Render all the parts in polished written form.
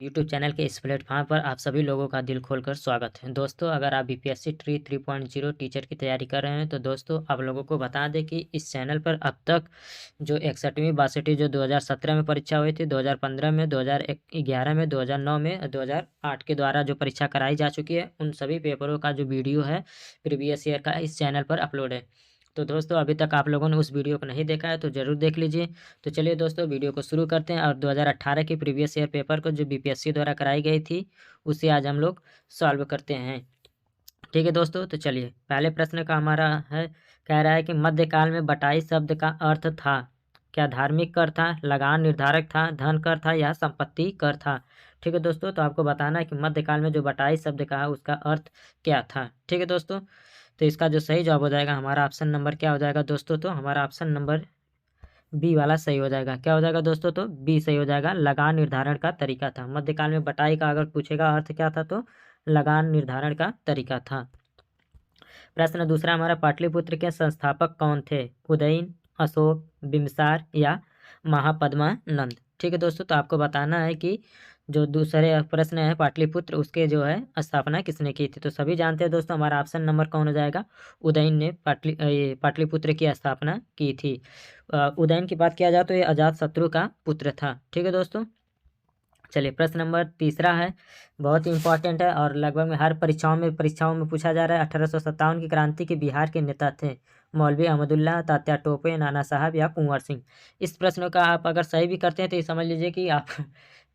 YouTube channel के इस platform पर आप सभी लोगों का दिल खोलकर स्वागत है। दोस्तों, अगर आप बीपीएससी ट्री 3.0 टीचर की तैयारी कर रहे हैं तो दोस्तों आप लोगों को बता दें कि इस चैनल पर अब तक जो 61वीं 62 जो 2017 में परीक्षा हुई थी, 2015 में, 2011 में, 2009 में और 2008 के द्वारा जो परीक्षा कराई जा चुकी है, उन सभी पेपरों का जो वीडियो है प्रीवियस ईयर का इस चैनल पर अपलोड है। तो दोस्तों अभी तक आप लोगों ने उस वीडियो को नहीं देखा है तो ज़रूर देख लीजिए। तो चलिए दोस्तों वीडियो को शुरू करते हैं और 2018 की प्रीवियस ईयर पेपर को जो बीपीएससी द्वारा कराई गई थी उसे आज हम लोग सॉल्व करते हैं। ठीक है दोस्तों, तो चलिए पहले प्रश्न का हमारा है, कह रहा है कि मध्यकाल में बटाई शब्द का अर्थ था। क्या धार्मिक कर था, लगान निर्धारक था, धन कर था या संपत्ति कर था। ठीक है दोस्तों, तो आपको बताना है कि मध्यकाल में जो बटाई शब्द का है उसका अर्थ क्या था। ठीक है दोस्तों, तो इसका जो सही जवाब हो जाएगा हमारा ऑप्शन नंबर क्या हो जाएगा दोस्तों, तो हमारा ऑप्शन नंबर बी वाला सही हो जाएगा। क्या हो जाएगा दोस्तों, तो बी सही हो जाएगा, लगान निर्धारण का तरीका था। मध्यकाल में बटाई का अगर पूछेगा अर्थ क्या था तो लगान निर्धारण का तरीका था। प्रश्न दूसरा हमारा, पाटलिपुत्र के संस्थापक कौन थे। उदयन, अशोक, बिम्बिसार या महापद्मानंद। ठीक है दोस्तों, तो आपको बताना है कि जो दूसरे प्रश्न है पाटलिपुत्र उसके जो है स्थापना किसने की थी। तो सभी जानते हैं दोस्तों हमारा ऑप्शन नंबर कौन हो जाएगा, उदयन ने पाटलिपुत्र की स्थापना की थी। उदयन की बात किया जाए तो ये अजातशत्रु का पुत्र था। ठीक है दोस्तों, चलिए प्रश्न नंबर तीसरा है, बहुत ही इंपॉर्टेंट है और लगभग में हर परीक्षाओं में पूछा जा रहा है। 1857 की क्रांति के बिहार के नेता थे। मौलवी अहमदुल्ला, तात्या टोपे, नाना साहब या कुंवर सिंह। इस प्रश्न का आप अगर सही भी करते हैं तो ये समझ लीजिए कि आप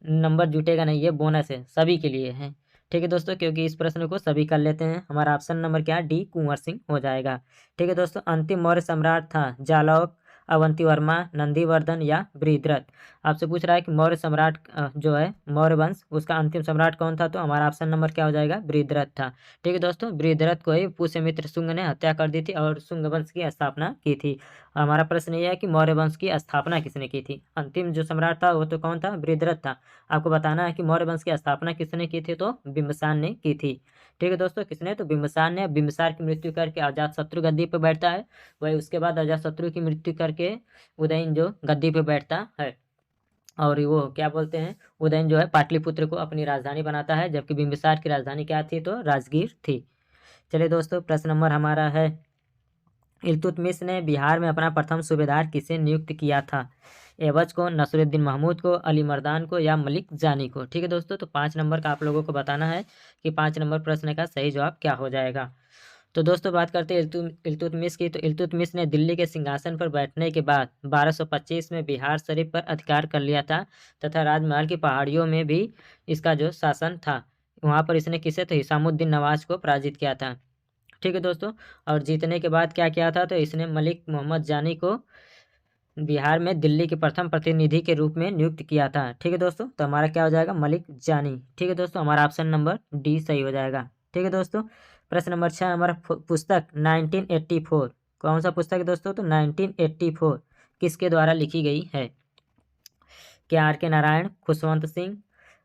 नंबर जुटेगा नहीं, ये बोनस है, सभी के लिए है। ठीक है दोस्तों, क्योंकि इस प्रश्न को सभी कर लेते हैं। हमारा ऑप्शन नंबर क्या है, डी कुंवर सिंह हो जाएगा। ठीक है दोस्तों, अंतिम मौर्य सम्राट था जालौक, अवंतीवर्मा, नंदीवर्धन या बृहद्रथ। आपसे पूछ रहा है कि मौर्य सम्राट जो है मौर्य वंश उसका अंतिम सम्राट कौन था, तो हमारा ऑप्शन नंबर क्या हो जाएगा, बृहद्रथ था। ठीक है दोस्तों, बृहद्रथ को ही पुष्यमित्र शुंग ने हत्या कर दी थी और शुंग वंश की स्थापना की थी। हमारा प्रश्न यह है कि मौर्य वंश की स्थापना किसने की थी। अंतिम जो सम्राट था वो तो कौन था, बृहद्रथ था। आपको बताना है कि मौर्य वंश की स्थापना किसने की थी, तो बिम्बिसार ने की थी। ठीक है दोस्तों, किसने, तो बिम्बिसार ने। बिम्बिसार की मृत्यु करके अजातशत्रु गद्दी पर बैठता है, वही उसके बाद अजातशत्रु की मृत्यु करके उदयन जो गद्दी पे बैठता है और वो क्या बोलते हैं, उदयन जो है पाटलिपुत्र को अपनी राजधानी बनाता है, जबकि बिंबिसार की राजधानी क्या थी, तो राजगीर थी। चलिए दोस्तों, प्रश्न नंबर हमारा है, इल्तुतमिश ने बिहार में अपना प्रथम सूबेदार किसे नियुक्त किया था। एवज को, नसरुद्दीन महमूद को, अली मर्दान को या मलिक जानी को। ठीक है दोस्तों, तो 5 नंबर का आप लोगों को बताना है कि 5 नंबर प्रश्न का सही जवाब क्या हो जाएगा। तो दोस्तों बात करते हैं इल्तुतमिश की। तो इल्तुतमिश ने दिल्ली के सिंहासन पर बैठने के बाद 1225 में बिहार शरीफ पर अधिकार कर लिया था तथा राजमहल की पहाड़ियों में भी इसका जो शासन था, वहाँ पर इसने किसे, तो हिसामुद्दीन नवाज को पराजित किया था। ठीक है दोस्तों, और जीतने के बाद क्या किया था, तो इसने मलिक मोहम्मद जानी को बिहार में दिल्ली के प्रथम प्रतिनिधि के रूप में नियुक्त किया था। ठीक है दोस्तों, तो हमारा क्या हो जाएगा, मलिक जानी। ठीक है दोस्तों, हमारा ऑप्शन नंबर डी सही हो जाएगा। ठीक है दोस्तों, प्रश्न नंबर 6 हमारा पुस्तक 1984 कौन सा पुस्तक है दोस्तों, तो 1984 किसके द्वारा लिखी गई है। क्या आर के नारायण, खुशवंत सिंह,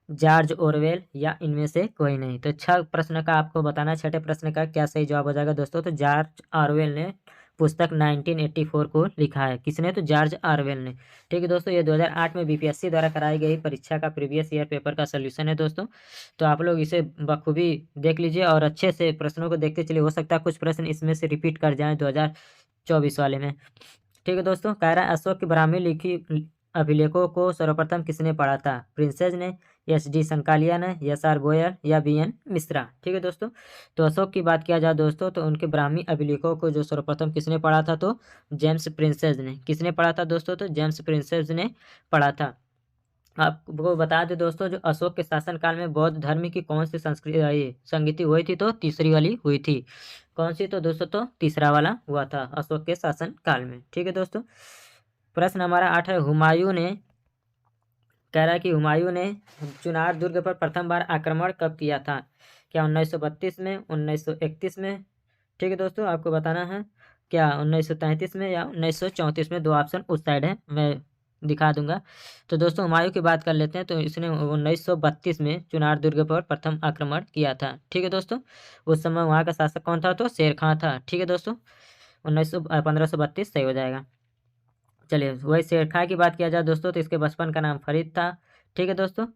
जॉर्ज ओरवेल या इनमें से कोई नहीं। तो 6 प्रश्न का आपको बताना, छठे प्रश्न का क्या सही जवाब हो जाएगा दोस्तों, तो जॉर्ज ऑरवेल ने पुस्तक 1984 को लिखा है। किसने, तो जॉर्ज ऑरवेल ने। ठीक है दोस्तों, ये 2008 में बीपीएससी द्वारा कराई गई परीक्षा का प्रीवियस ईयर पेपर का सोल्यूशन है दोस्तों। तो आप लोग इसे बखूबी देख लीजिए और अच्छे से प्रश्नों को देखते चलिए, हो सकता है कुछ प्रश्न इसमें से रिपीट कर जाएँ 2024 वाले में। ठीक है दोस्तों, कह रहा है अशोक की ब्राह्मी लिखी अभिलेखों को सर्वप्रथम किसने पढ़ा था। प्रिंसेस ने, एस डी संकालिया ने, एस आर गोयल या बी एन मिश्रा। ठीक है दोस्तों, तो अशोक की बात किया जाए दोस्तों तो उनके ब्राह्मी अभिलेखों को जो सर्वप्रथम किसने पढ़ा था, तो जेम्स प्रिंसेस ने। किसने पढ़ा था दोस्तों, तो जेम्स प्रिंसेस ने पढ़ा था। आपको बता दें दोस्तों, जो अशोक के शासनकाल में बौद्ध धर्म की कौन सी संगति हुई थी, तो तीसरी वाली हुई थी। कौन सी, तो दोस्तों तो तीसरा वाला हुआ था अशोक के शासनकाल में। ठीक है दोस्तों, प्रश्न हमारा 8 है, हुमायूं ने, कह रहा है कि हुमायूं ने चुनार दुर्ग पर प्रथम बार आक्रमण कब किया था। क्या 1932 में, 1931 में। ठीक है दोस्तों, आपको बताना है क्या 1933 में या 1934 में। दो ऑप्शन उस साइड है, मैं दिखा दूंगा। तो दोस्तों हुमायूं की बात कर लेते हैं, तो इसने 1932 में चुनार दुर्ग पर प्रथम आक्रमण किया था। ठीक है दोस्तों, उस समय वहाँ का शासक कौन था, तो शेर खां था। ठीक है दोस्तों, 1532 सही हो जाएगा। चलिए वही शेर खां की बात किया जाए दोस्तों, तो इसके बचपन का नाम फरीद था। ठीक है दोस्तों,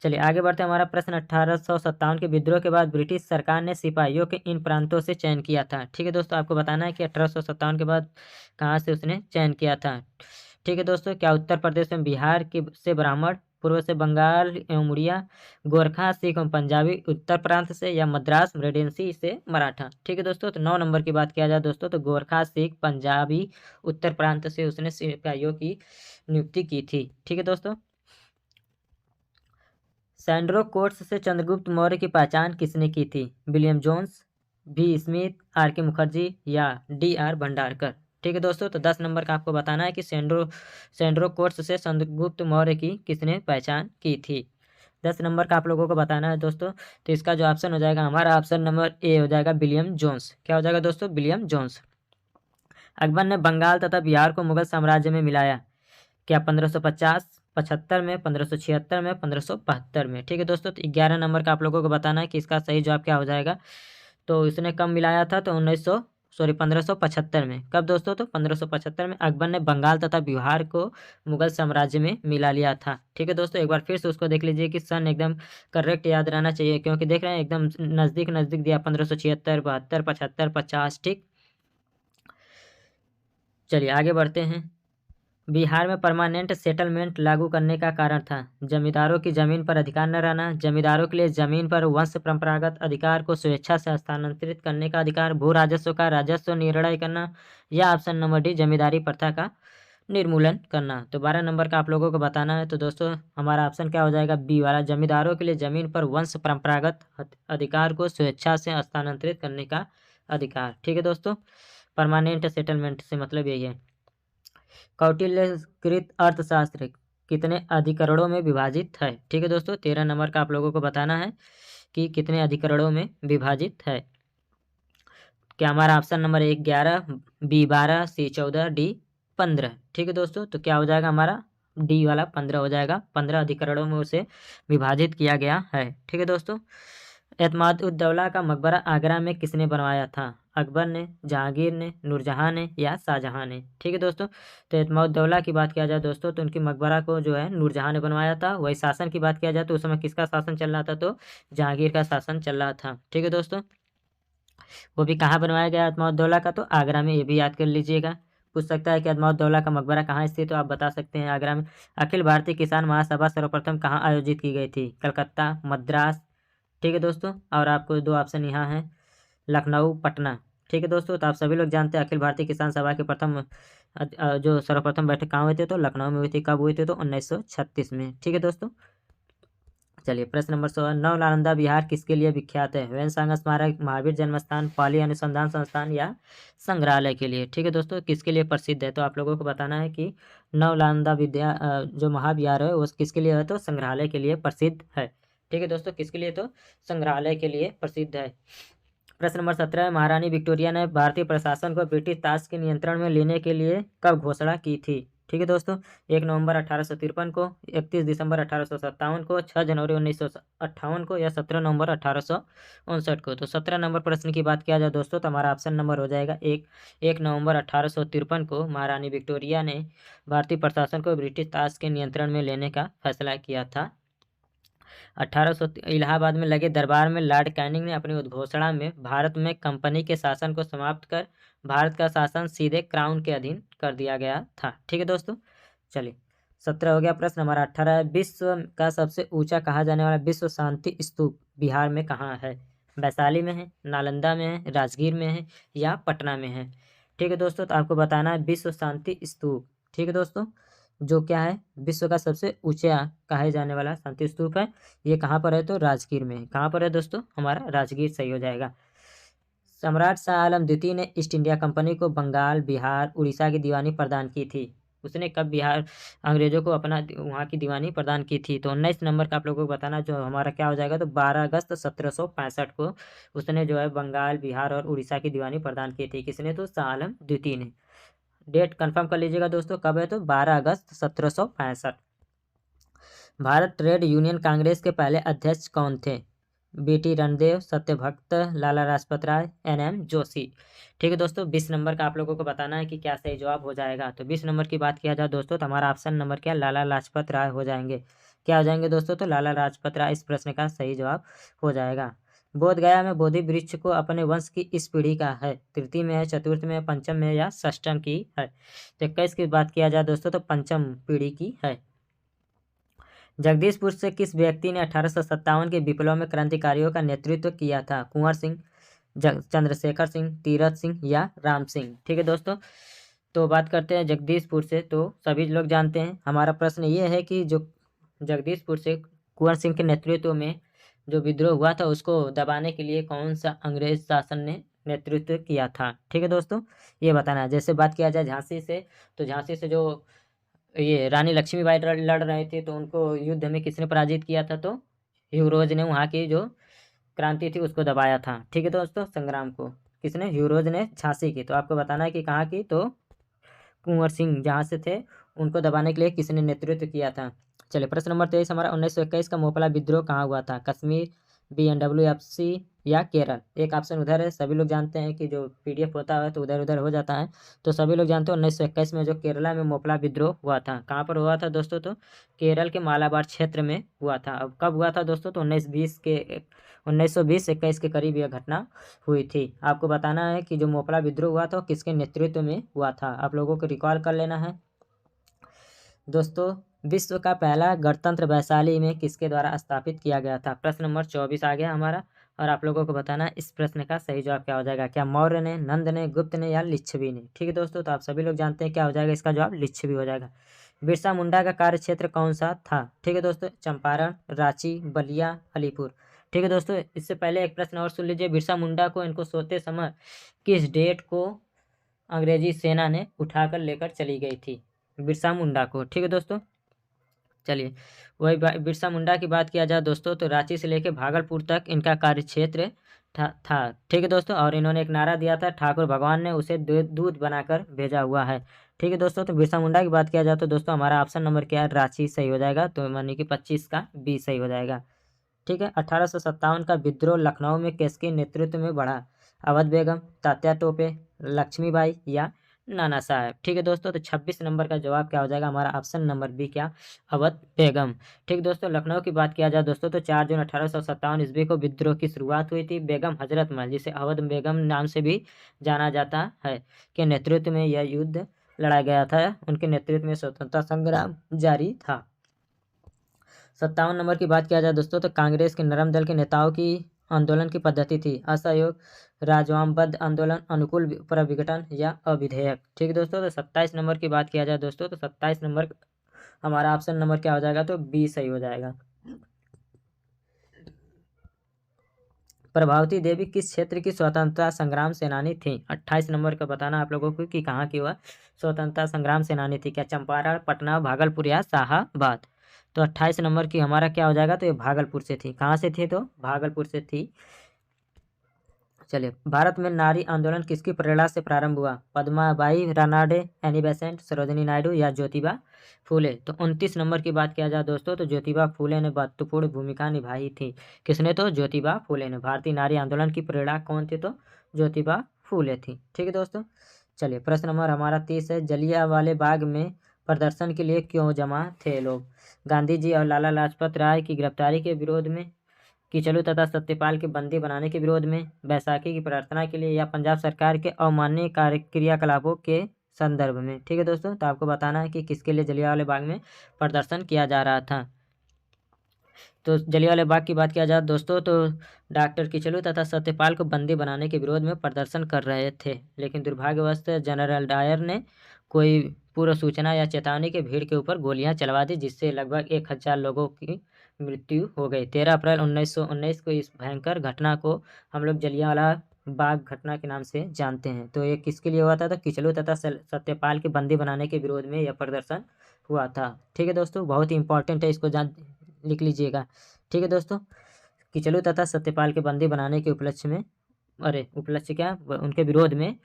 चलिए आगे बढ़ते हैं। हमारा प्रश्न 1857 के विद्रोह के बाद ब्रिटिश सरकार ने सिपाहियों के इन प्रांतों से चयन किया था। ठीक है दोस्तों, आपको बताना है कि 1857 के बाद कहाँ से उसने चयन किया था। ठीक है दोस्तों, क्या उत्तर प्रदेश में बिहार के से ब्राह्मण, पूर्व से बंगाल एवं उड़िया, गोरखा, सिख एवं पंजाबी उत्तर प्रांत से, या मद्रास रेजिडेंसी से मराठा। ठीक है दोस्तों, तो 9 नंबर की बात किया जाए दोस्तों तो गोरखा, सिख, पंजाबी उत्तर प्रांत से उसने सिपाहियों की नियुक्ति की थी। ठीक है दोस्तों, सैंड्रो कोर्ट्स से चंद्रगुप्त मौर्य की पहचान किसने की थी? William Jones, B Smith, R K Mukherjee, या डी आर भंडारकर। ठीक है दोस्तों, तो 10 नंबर का आपको बताना है कि सैंड्रो कोर्ट्स से चंद्रगुप्त मौर्य की किसने पहचान की थी। 10 नंबर का आप लोगों को बताना है दोस्तों, तो इसका जो ऑप्शन हो जाएगा हमारा ऑप्शन नंबर ए हो जाएगा विलियम जोन्स। क्या हो जाएगा दोस्तों? William Jones. अकबर ने बंगाल तथा बिहार को मुगल साम्राज्य में मिलाया, क्या 1550, 75 में, 1576 में, 1572 में। ठीक है दोस्तों, तो 11 नंबर का आप लोगों को बताना है कि इसका सही जवाब क्या हो जाएगा। तो इसने कब मिलाया था? तो 1575 में। कब दोस्तों? तो 1575 में अकबर ने बंगाल तथा बिहार को मुगल साम्राज्य में मिला लिया था। ठीक है दोस्तों, एक बार फिर से उसको देख लीजिए कि सन एकदम करेक्ट याद रहना चाहिए, क्योंकि देख रहे हैं एकदम नज़दीक नज़दीक दिया, 1576, 72, 75, 50। ठीक, चलिए आगे बढ़ते हैं। बिहार में परमानेंट सेटलमेंट लागू करने का कारण था? जमींदारों की जमीन पर अधिकार न रहना, जमींदारों के लिए जमीन पर वंश परंपरागत अधिकार को स्वेच्छा से हस्तांतरित करने का अधिकार, भू राजस्व का राजस्व निर्णय करना, या ऑप्शन नंबर डी जमींदारी प्रथा का निर्मूलन करना। तो 12 नंबर का आप लोगों को बताना है। तो दोस्तों हमारा ऑप्शन क्या हो जाएगा? बी वाला, जमींदारों के लिए जमीन पर वंश परंपरागत अधिकार को स्वेच्छा से हस्तांतरित करने का अधिकार। ठीक है दोस्तों, परमानेंट सेटलमेंट से मतलब यही है। कौटिल्यकृत अर्थशास्त्र कितने अधिकरणों में विभाजित है? ठीक है दोस्तों, 13 नंबर का आप लोगों को बताना है कि कितने अधिकरणों में विभाजित है। क्या हमारा ऑप्शन नंबर 11, बी 12, सी 14, डी 15। ठीक है दोस्तों, तो क्या हो जाएगा हमारा? डी वाला 15 हो जाएगा। 15 अधिकरणों में उसे विभाजित किया गया है। ठीक है दोस्तों, एतमाद-उद-दौला का मकबरा आगरा में किसने बनवाया था? अकबर ने, जहांगीर ने, नूरजहां ने, या शाहजहां ने। ठीक है दोस्तों, तो एतमाद-उद-दौला की बात किया जाए दोस्तों तो उनकी मकबरा को जो है नूरजहां ने बनवाया था। वही शासन की बात किया जाए तो उस समय किसका शासन चल रहा था? तो जहांगीर का शासन चल रहा था। ठीक है दोस्तों, वो भी कहाँ बनवाया गया एतमाद-उद-दौला का? तो आगरा में। ये भी याद कर लीजिएगा। पूछ सकता है कि एतमाद-उद-दौला का मकबरा कहाँ स्थित, तो आप बता सकते हैं आगरा में। अखिल भारतीय किसान महासभा सर्वप्रथम कहाँ आयोजित की गई थी? कलकत्ता, मद्रास। ठीक है दोस्तों, और आपको 2 ऑप्शन यहाँ हैं, लखनऊ, पटना। ठीक है दोस्तों, तो आप सभी लोग जानते हैं अखिल भारतीय किसान सभा के जो सर्वप्रथम बैठक कहाँ हुई थी? तो लखनऊ में हुई थी। कब हुई थी? तो 1936 में। ठीक है दोस्तों, चलिए प्रश्न नंबर 16, नव नालंदा बिहार किसके लिए विख्यात है? वैनसांग स्मारक, महावीर जन्म स्थान, पाली अनुसंधान संस्थान, या संग्रहालय के लिए। ठीक है दोस्तों, किसके लिए प्रसिद्ध है? तो आप लोगों को बताना है कि नव नालंदा जो महाविहार है वो किसके लिए है? तो संग्रहालय के लिए प्रसिद्ध है। ठीक है दोस्तों, किसके लिए? तो संग्रहालय के लिए प्रसिद्ध है। प्रश्न नंबर 17, महारानी विक्टोरिया ने भारतीय प्रशासन को ब्रिटिश ताज के नियंत्रण में लेने के लिए कब घोषणा की थी? ठीक है दोस्तों, 1 नवंबर 1853 को, 31 दिसंबर 1857 को, 6 जनवरी 1958 को, या 17 नवंबर 1859 को। तो 17 नंबर प्रश्न की बात किया जाए दोस्तों तो हमारा ऑप्शन नंबर हो जाएगा 1 नवंबर 1853 को महारानी विक्टोरिया ने भारतीय प्रशासन को ब्रिटिश ताज के नियंत्रण में लेने का फैसला किया था। 1800 इलाहाबाद में लगे दरबार में लॉर्ड कैनिंग ने अपनी उद्घोषणा में भारत में कंपनी के शासन को समाप्त कर भारत का शासन सीधे क्राउन के अधीन कर दिया गया था। ठीक है दोस्तों, चलिए 17 हो गया। प्रश्न हमारा 18 है, विश्व का सबसे ऊंचा कहा जाने वाला विश्व शांति स्तूप बिहार में कहाँ है? वैशाली में है, नालंदा में है, राजगीर में है, या पटना में है। ठीक है दोस्तों, तो आपको बताना है विश्व शांति स्तूप। ठीक है दोस्तों, जो क्या है? विश्व का सबसे ऊंचा कहे जाने वाला शांति स्तूप है। ये कहाँ पर है? तो राजगीर में है। कहाँ पर है दोस्तों? हमारा राजगीर सही हो जाएगा। सम्राट शाह आलम द्वितीय ने ईस्ट इंडिया कंपनी को बंगाल, बिहार, उड़ीसा की दीवानी प्रदान की थी। उसने कब बिहार अंग्रेजों को अपना वहाँ की दीवानी प्रदान की थी? तो 19 नंबर का आप लोगों को बताना, जो हमारा क्या हो जाएगा? तो 12 अगस्त 1765 को उसने जो है बंगाल, बिहार और उड़ीसा की दीवानी प्रदान की थी। किसने? तो शाह आलम द्वितीय ने। डेट कंफर्म कर लीजिएगा दोस्तों, कब है? तो 12 अगस्त 1765। भारत ट्रेड यूनियन कांग्रेस के पहले अध्यक्ष कौन थे? BT Randev, Satyabhakta, Lala Lajpat Rai, NM Joshi. ठीक है दोस्तों, 20 नंबर का आप लोगों को बताना है कि क्या सही जवाब हो जाएगा। तो 20 नंबर की बात किया जाए दोस्तों तो हमारा ऑप्शन नंबर क्या? लाला लाजपत राय हो जाएंगे। क्या हो जाएंगे दोस्तों? तो लाला लाजपत राय इस प्रश्न का सही जवाब हो जाएगा। बोध गया में बोधि वृक्ष को अपने वंश की इस पीढ़ी का है, तृतीय में है, चतुर्थ में है, पंचम में है या षष्टम की है? तो 21 की बात किया जाए दोस्तों तो पंचम पीढ़ी की है। जगदीशपुर से किस व्यक्ति ने 1857 के विप्लव में क्रांतिकारियों का नेतृत्व किया था? कुंवर सिंह, चंद्रशेखर सिंह, तीरथ सिंह या राम सिंह? ठीक है दोस्तों, तो बात करते हैं जगदीशपुर से। तो सभी लोग जानते हैं, हमारा प्रश्न ये है कि जो जगदीशपुर से कुंवर सिंह के नेतृत्व में जो विद्रोह हुआ था उसको दबाने के लिए कौन सा अंग्रेज शासन ने नेतृत्व किया था? ठीक है दोस्तों, ये बताना है। जैसे बात किया जाए झांसी से, तो झांसी से जो ये रानी लक्ष्मीबाई लड़ रहे थे तो उनको युद्ध में किसने पराजित किया था? तो ह्यूरोज ने वहाँ की जो क्रांति थी उसको दबाया था। ठीक है दोस्तों, संग्राम को किसने? ह्यूरोज ने झांसी की। तो आपको बताना है कि कहाँ की? तो कुंवर सिंह जहाँ से थे उनको दबाने के लिए किसने नेतृत्व किया था? चलिए प्रश्न नंबर 23 हमारा, 1921 का मोपला विद्रोह कहाँ हुआ था? कश्मीर, BNWFC या केरल? एक ऑप्शन उधर है, सभी लोग जानते हैं कि जो PDF होता है तो उधर उधर हो जाता है, तो सभी लोग जानते हैं 1921 में जो केरला में मोपला विद्रोह हुआ था, कहाँ पर हुआ था दोस्तों? तो केरल के मालाबार क्षेत्र में हुआ था। अब कब हुआ था दोस्तों? तो 1920-21 के करीब यह घटना हुई थी। आपको बताना है कि जो मोपला विद्रोह हुआ था किसके नेतृत्व में हुआ था, आप लोगों को रिकॉल कर लेना है। दोस्तों, विश्व का पहला गणतंत्र वैशाली में किसके द्वारा स्थापित किया गया था? प्रश्न नंबर 24 आ गया हमारा, और आप लोगों को बताना है इस प्रश्न का सही जवाब क्या हो जाएगा। क्या मौर्य ने, नंद ने, गुप्त ने या लिच्छवी ने? ठीक है दोस्तों, तो आप सभी लोग जानते हैं क्या हो जाएगा, इसका जवाब लिच्छवी हो जाएगा। बिरसा मुंडा का कार्य क्षेत्र कौन सा था? ठीक है दोस्तों, चंपारण, रांची, बलिया, अलीपुर? ठीक है दोस्तों, इससे पहले एक प्रश्न और सुन लीजिए। बिरसा मुंडा को इनको सोते समय किस डेट को अंग्रेजी सेना ने उठाकर लेकर चली गई थी? बिरसा मुंडा को। ठीक है दोस्तों, चलिए वही बिरसा मुंडा की बात किया जाए दोस्तों तो रांची से लेकर भागलपुर तक इनका कार्य क्षेत्र था। ठीक है दोस्तों, और इन्होंने एक नारा दिया था, ठाकुर भगवान ने उसे दूध बनाकर भेजा हुआ है। ठीक है दोस्तों, तो बिरसा मुंडा की बात किया जाए तो दोस्तों हमारा ऑप्शन नंबर क्या है? रांची सही हो जाएगा, तो यानी कि 25 का B सही हो जाएगा। ठीक है, 1857 का विद्रोह लखनऊ में किसके नेतृत्व में बढ़ा? अवध बेगम, तात्या टोपे, लक्ष्मीबाई या नाना साहब? ठीक है दोस्तों, तो 26 नंबर का जवाब क्या हो जाएगा? हमारा ऑप्शन नंबर B क्या? अवध बेगम। ठीक दोस्तों, लखनऊ की बात किया जाए दोस्तों तो 4 जून 1857 ईस्वी को विद्रोह की शुरुआत हुई थी। बेगम हजरत महल, जिसे अवध बेगम नाम से भी जाना जाता है, के नेतृत्व में यह युद्ध लड़ा गया था। उनके नेतृत्व में स्वतंत्रता संग्राम जारी था। 57 नंबर की बात किया जाए दोस्तों तो कांग्रेस के नरम दल के नेताओं की आंदोलन की पद्धति थी? असहयोग, राजवामबद्ध आंदोलन, अनुकूल प्रविघटन या अविधेयक? ठीक है दोस्तों, तो 27 नंबर की बात किया जाए दोस्तों तो 27 नंबर हमारा ऑप्शन नंबर क्या हो जाएगा? तो B सही हो जाएगा। प्रभावती देवी किस क्षेत्र की स्वतंत्रता संग्राम सेनानी थी? 28 नंबर का बताना आप लोगों को कि कहाँ की वह स्वतंत्रता संग्राम सेनानी थी। क्या चंपारण, पटना, भागलपुर या शाहाबाद? तो 28 नंबर की हमारा क्या हो जाएगा? तो ये भागलपुर से थी। कहाँ से थी? तो भागलपुर से थी। चलिए, भारत में नारी आंदोलन किसकी प्रेरणा से प्रारंभ हुआ? पद्माबाई, रानाडे, एनी बेसेंट, सरोजिनी नायडू या ज्योतिबा फूले? तो 29 नंबर की बात किया जाए दोस्तों तो ज्योतिबा फूले ने महत्वपूर्ण भूमिका निभाई थी। किसने? तो ज्योतिबा फूले ने। भारतीय नारी आंदोलन की प्रेरणा कौन थी? तो ज्योतिबा फूले थी। ठीक है दोस्तों, चलिए प्रश्न नंबर हमारा 30 है, जलियांवाले बाग में प्रदर्शन के लिए क्यों जमा थे लोग? गांधी जी और लाला लाजपत राय की गिरफ्तारी के विरोध में, किचलू तथा सत्यपाल के बंदी बनाने के विरोध में, बैसाखी की प्रार्थना के लिए या पंजाब सरकार के अमान्य क्रियाकलापों के संदर्भ में? ठीक है दोस्तों, तो आपको बताना है कि किसके लिए जलियांवाले बाग में प्रदर्शन किया जा रहा था। तो जलियांवाले बाग की बात किया जाए दोस्तों तो डॉक्टर किचलू तथा सत्यपाल को बंदी बनाने के विरोध में प्रदर्शन कर रहे थे, लेकिन दुर्भाग्यवश जनरल डायर ने कोई पूर्व सूचना या चेतावनी के भीड़ के ऊपर गोलियां चलवा दी, जिससे लगभग 1000 लोगों की मृत्यु हो गई। 13 अप्रैल 1919 को इस भयंकर घटना को हम लोग जलियांवाला बाग घटना के नाम से जानते हैं। तो ये किसके लिए हुआ था? तो किचलू तथा सत्यपाल के बंदी बनाने के विरोध में यह प्रदर्शन हुआ था। ठीक है दोस्तों, बहुत ही इंपॉर्टेंट है, इसको जान लिख लीजिएगा। ठीक है दोस्तों, किचलू तथा सत्यपाल के बंदी बनाने के उपलक्ष्य में, उपलक्ष्य क्या, उनके विरोध में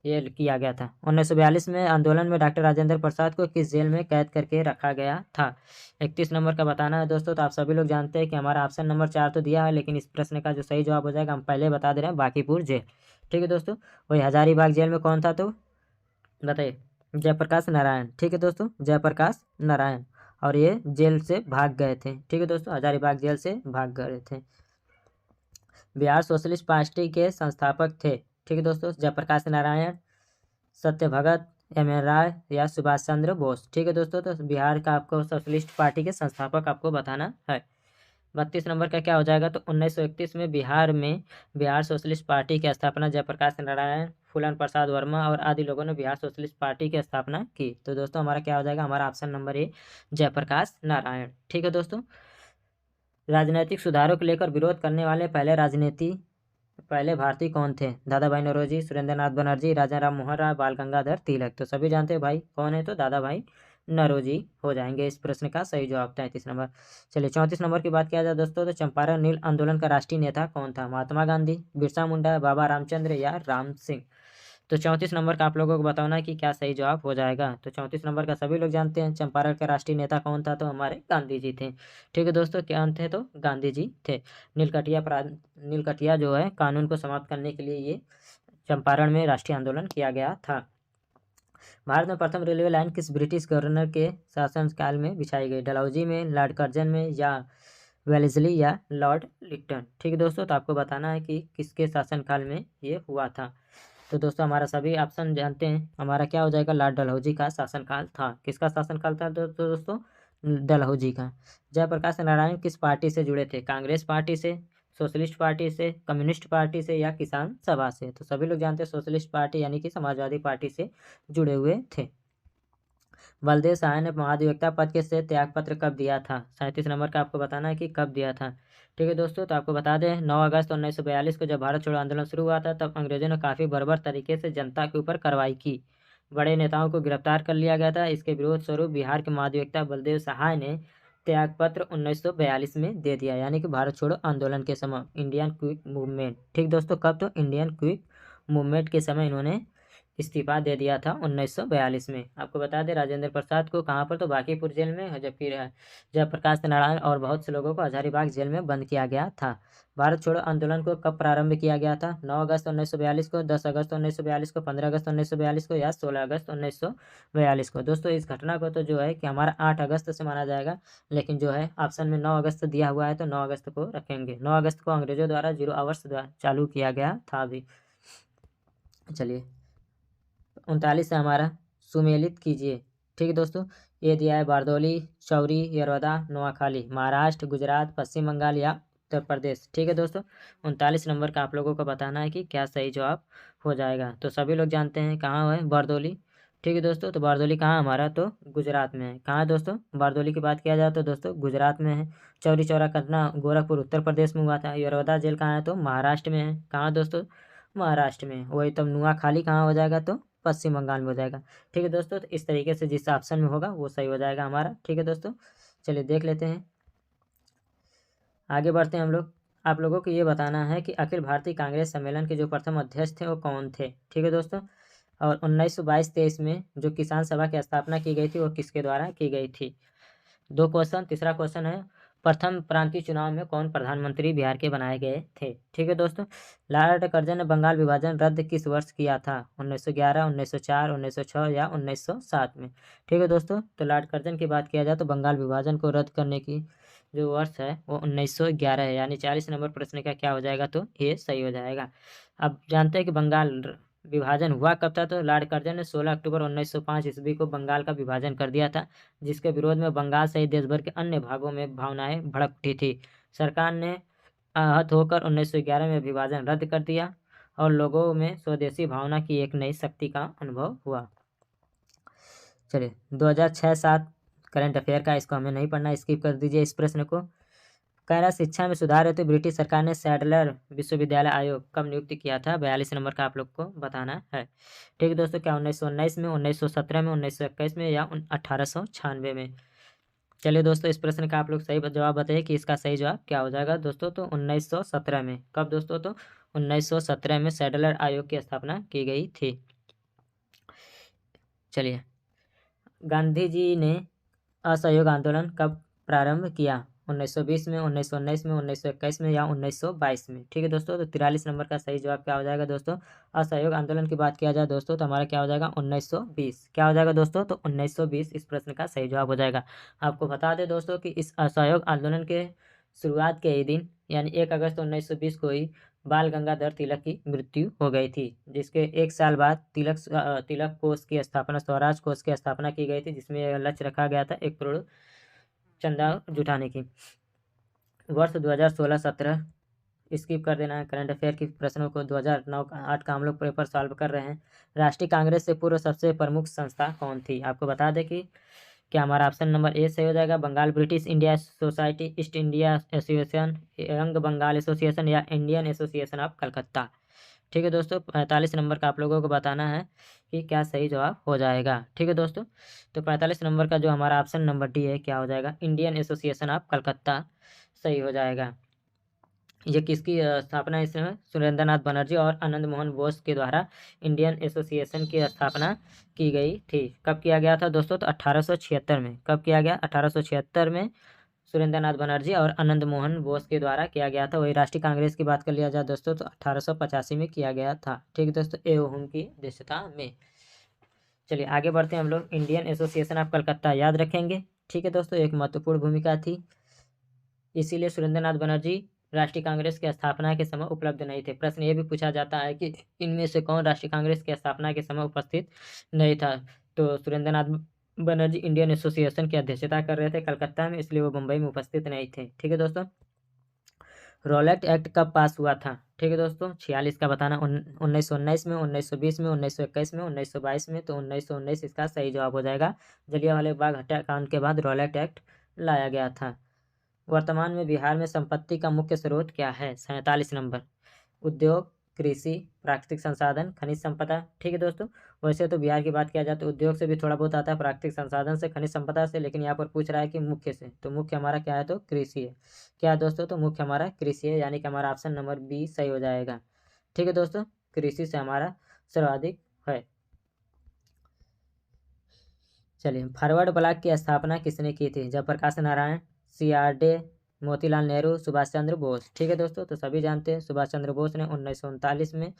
ये किया गया था। 1942 में आंदोलन में डॉक्टर राजेंद्र प्रसाद को किस जेल में कैद करके रखा गया था? 31 नंबर का बताना है दोस्तों, तो आप सभी लोग जानते हैं कि हमारा ऑप्शन नंबर 4 तो दिया है, लेकिन इस प्रश्न का जो सही जवाब हो जाएगा हम पहले बता दे रहे हैं, बांकीपुर जेल। ठीक है दोस्तों, वही हजारीबाग जेल में कौन था? तो बताइए, जयप्रकाश नारायण। ठीक है दोस्तों, जयप्रकाश नारायण। और ये जेल से भाग गए थे। ठीक है दोस्तों, हजारीबाग जेल से भाग गए थे। बिहार सोशलिस्ट पार्टी के संस्थापक थे। ठीक है दोस्तों, जयप्रकाश नारायण, सत्य भगत, एम.एन. राय या सुभाष चंद्र बोस। ठीक है दोस्तों, तो बिहार का आपको सोशलिस्ट पार्टी के संस्थापक आपको बताना है। 32 नंबर का क्या हो जाएगा, तो 1931 में बिहार सोशलिस्ट पार्टी की स्थापना जयप्रकाश नारायण, फूलन प्रसाद वर्मा और आदि लोगों ने बिहार सोशलिस्ट पार्टी की स्थापना की। तो दोस्तों हमारा क्या हो जाएगा, हमारा option number A Jayaprakash Narayan. ठीक है दोस्तों, राजनीतिक सुधारों को लेकर विरोध करने वाले पहले भारतीय कौन थे। दादा भाई नौरोजी, सुरेंद्र नाथ बनर्जी, राजा राम मोहन राय, बाल गंगाधर तिलक। तो सभी जानते हैं भाई कौन है, तो दादा भाई नौरोजी हो जाएंगे इस प्रश्न का सही जवाब। 33 नंबर। चलिए 34 नंबर की बात किया जाए दोस्तों, तो चंपारण नील आंदोलन का राष्ट्रीय नेता कौन था। महात्मा गांधी, बिरसा मुंडा, बाबा रामचंद्र या राम सिंह। तो 34 नंबर का आप लोगों को बताना है कि क्या सही जवाब हो जाएगा। तो 34 नंबर का सभी लोग जानते हैं, चंपारण का राष्ट्रीय नेता कौन था, तो हमारे गांधी जी थे। ठीक है दोस्तों, क्या थे, तो गांधी जी थे। नीलकठिया जो है कानून को समाप्त करने के लिए ये चंपारण में राष्ट्रीय आंदोलन किया गया था। भारत में प्रथम रेलवे लाइन किस ब्रिटिश गवर्नर के शासनकाल में बिछाई गई। डलहौजी में, लॉर्ड कर्जन में या वेलेस्ली या लॉर्ड लिट्टन। ठीक है दोस्तों, तो आपको बताना है कि किसके शासनकाल में ये हुआ था। तो दोस्तों हमारा सभी ऑप्शन जानते हैं, हमारा क्या हो जाएगा, लॉर्ड डलहौजी का शासनकाल था। किसका शासनकाल था दोस्तों, डलहौजी का। जयप्रकाश नारायण किस पार्टी से जुड़े थे। कांग्रेस पार्टी से, सोशलिस्ट पार्टी से, कम्युनिस्ट पार्टी से या किसान सभा से। तो सभी लोग जानते हैं सोशलिस्ट पार्टी यानी कि समाजवादी पार्टी से जुड़े हुए थे। बलदेव सहाय ने महाधिवक्ता पद के से त्यागपत्र कब दिया था। 37 नंबर का आपको बताना है कि कब दिया था। ठीक है दोस्तों, तो आपको बता दें 9 अगस्त 1942 को जब भारत छोड़ो आंदोलन शुरू हुआ था, तब अंग्रेजों ने काफ़ी बर्बर तरीके से जनता के ऊपर कार्रवाई की। बड़े नेताओं को गिरफ्तार कर लिया गया था। इसके विरोध स्वरूप बिहार के महाधिवक्ता बलदेव सहाय ने त्यागपत्र 1942 में दे दिया, यानी कि भारत छोड़ो आंदोलन के समय, इंडियन क्विक मूवमेंट। ठीक दोस्तों, कब, तो इंडियन क्विक मूवमेंट के समय इन्होंने इस्तीफा दे दिया था 1942 में। आपको बता दें राजेंद्र प्रसाद को कहाँ पर, तो बांकीपुर जेल में, जबकि जयप्रकाश नारायण और बहुत से लोगों को हजारीबाग जेल में बंद किया गया था। भारत छोड़ो आंदोलन को कब प्रारंभ किया गया था। 9 अगस्त 1942 को, 10 अगस्त 1942 को, 15 अगस्त 1942 को या 16 अगस्त 1942 को। दोस्तों इस घटना को तो जो है कि हमारा 8 अगस्त से माना जाएगा, लेकिन जो है ऑप्शन में 9 अगस्त दिया हुआ है, तो 9 अगस्त को रखेंगे। 9 अगस्त को अंग्रेजों द्वारा 0 आवर्स चालू किया गया था अभी। चलिए 39 से हमारा सुमेलित कीजिए। ठीक है दोस्तों, ये दिया है बारदौली, चौरी, यरवदा, नोआखाली। महाराष्ट्र, गुजरात, पश्चिम बंगाल या उत्तर प्रदेश। ठीक है दोस्तों, 39 नंबर का आप लोगों को बताना है कि क्या सही जवाब हो जाएगा। तो सभी लोग जानते हैं कहाँ है बारदौली। ठीक है दोस्तों, तो बारदौली कहाँ हमारा, तो गुजरात में है। कहाँ है दोस्तों, बारदौली की बात किया जाए तो दोस्तों गुजरात में है। चौरी चौरा घटना गोरखपुर उत्तर प्रदेश में हुआ था। यरवदा जेल कहाँ है, तो महाराष्ट्र में है। कहाँ दोस्तों, महाराष्ट्र में। वही तो नोआखाली कहाँ हो जाएगा, तो पश्चिम बंगाल में हो जाएगा। ठीक है दोस्तों, तो इस तरीके से जिस ऑप्शन में होगा वो सही हो जाएगा हमारा। ठीक है दोस्तों, चलिए देख लेते हैं, आगे बढ़ते हैं हम लोग। आप लोगों को ये बताना है कि अखिल भारतीय कांग्रेस सम्मेलन के जो प्रथम अध्यक्ष थे वो कौन थे। ठीक है दोस्तों, और 1922-23 में जो किसान सभा की स्थापना की गई थी वो किसके द्वारा की गई थी। 2 क्वेश्चन। तीसरा क्वेश्चन है, प्रथम प्रांतीय चुनाव में कौन प्रधानमंत्री बिहार के बनाए गए थे। ठीक है दोस्तों, लॉर्ड कर्जन ने बंगाल विभाजन रद्द किस वर्ष किया था। 1911, 1904, 1906 या 1907 में। ठीक है दोस्तों, तो लॉर्ड कर्जन की बात किया जाए तो बंगाल विभाजन को रद्द करने की जो वर्ष है वो 1911 है, यानी 40 नंबर प्रश्न का क्या हो जाएगा, तो ये सही हो जाएगा। अब जानते हैं कि बंगाल विभाजन हुआ कब था, तो लॉर्ड कर्जन ने 16 अक्टूबर 1905 ईस्वी को बंगाल का विभाजन कर दिया था, जिसके विरोध में बंगाल सहित देश भर के अन्य भागों में भावनाएं भड़क उठी थी। सरकार ने आहत होकर 1911 में विभाजन रद्द कर दिया और लोगों में स्वदेशी भावना की एक नई शक्ति का अनुभव हुआ। चलिए 2006-07 करंट अफेयर का, इसको हमें नहीं पढ़ना, स्किप कर दीजिए इस प्रश्न को। कह रहा शिक्षा में सुधार हेतु ब्रिटिश सरकार ने सैडलर विश्वविद्यालय आयोग कब नियुक्त किया था। 42 नंबर का आप लोग को बताना है। ठीक है दोस्तों, क्या 1919 में, 1917 में, 1921 में या 1896 में। चलिए दोस्तों इस प्रश्न का आप लोग सही जवाब बताइए कि इसका सही जवाब क्या हो जाएगा दोस्तों, तो 1917 में। कब दोस्तों, तो 1917 में सैडलर आयोग की स्थापना की गई थी। चलिए, गांधी जी ने असहयोग आंदोलन कब प्रारंभ किया। 1920 में, 1919 में, 1921 में या 1922 में। ठीक है दोस्तों, तो 43 नंबर का सही जवाब क्या हो जाएगा दोस्तों? असहयोग आंदोलन की बात किया जाए दोस्तों तो हमारा क्या हो जाएगा? 1920। क्या हो जाएगा दोस्तों? तो 1920 इस प्रश्न का सही जवाब हो जाएगा। आपको बता दें दोस्तों कि इस असहयोग आंदोलन के शुरुआत के ही दिन यानी 1 अगस्त 1920 को ही बाल गंगाधर तिलक की मृत्यु हो गई थी, जिसके एक साल बाद तिलक कोष की स्थापना, स्वराज कोष की स्थापना की गई थी, जिसमें यह लक्ष्य रखा गया था 1 करोड़ चंदा जुटाने की। वर्ष 2016-17 स्किप कर देना है, करंट अफेयर की प्रश्नों को 2009-8 का हम लोग पेपर सॉल्व कर रहे हैं। राष्ट्रीय कांग्रेस से पूर्व सबसे प्रमुख संस्था कौन थी? आपको बता दें कि क्या हमारा ऑप्शन नंबर ए सही हो जाएगा? Bengal British India society, East India association, young Bengal association या इंडियन एसोसिएशन ऑफ कलकत्ता। ठीक है दोस्तों, 45 नंबर का आप लोगों को बताना है कि क्या सही जवाब हो जाएगा। ठीक है दोस्तों, तो 45 नंबर का जो हमारा ऑप्शन नंबर डी है क्या हो जाएगा? इंडियन एसोसिएशन ऑफ कलकत्ता सही हो जाएगा। ये किसकी स्थापना इसमें? सुरेंद्रनाथ बनर्जी और आनंद मोहन बोस के द्वारा इंडियन एसोसिएशन की स्थापना की गई थी। कब किया गया था दोस्तों? तो 1876 में। कब किया गया? 1876 में सुरेंद्रनाथ बनर्जी और आनंद मोहन बोस के द्वारा किया गया था। वही राष्ट्रीय कांग्रेस की बात कर लिया जाए दोस्तों तो 1885 में किया गया था। ठीक है दोस्तों, ए ओहम की अध्यक्षता में। चलिए आगे बढ़ते हैं हम लोग। इंडियन एसोसिएशन ऑफ कलकत्ता याद रखेंगे। ठीक है दोस्तों, एक महत्वपूर्ण भूमिका थी, इसीलिए सुरेंद्रनाथ बनर्जी राष्ट्रीय कांग्रेस की स्थापना के समय उपलब्ध नहीं थे। प्रश्न ये भी पूछा जाता है कि इनमें से कौन राष्ट्रीय कांग्रेस की स्थापना के समय उपस्थित नहीं था? तो सुरेंद्रनाथ बनर्जी इंडियन एसोसिएशन की अध्यक्षता कर रहे थे कलकत्ता में, इसलिए वो मुंबई में उपस्थित नहीं थे। ठीक है दोस्तों, रॉलेट एक्ट कब पास हुआ था? ठीक है दोस्तों, 46 का बताना। 1919 में, 1920 में, 1921 में, 1922 में। तो 1919 इसका सही जवाब हो जाएगा। जलियांवाला बाग हत्याकांड के बाद रॉलेट एक्ट लाया गया था। वर्तमान में बिहार में संपत्ति का मुख्य स्रोत क्या है? 47 नंबर। उद्योग, कृषि, प्राकृतिक संसाधन, खनिज संपदा। ठीक है दोस्तों, वैसे तो बिहार की बात किया जाए तो उद्योग से भी थोड़ा बहुत आता है, प्राकृतिक संसाधन से, खनिज संपदा से, लेकिन यहाँ पर पूछ रहा है कि मुख्य से, तो मुख्य हमारा क्या है? तो कृषि है। क्या है दोस्तों? तो मुख्य हमारा कृषि है, यानी कि हमारा ऑप्शन नंबर बी सही हो जाएगा। ठीक है दोस्तों, कृषि से हमारा सर्वाधिक है। चलिए, फॉरवर्ड ब्लॉक की स्थापना किसने की थी? Jayaprakash Narayan, CR day, Motilal Nehru, Subhash Chandra Bose. ठीक है दोस्तों, तो सभी जानते हैं सुभाष चंद्र बोस ने 1939 में,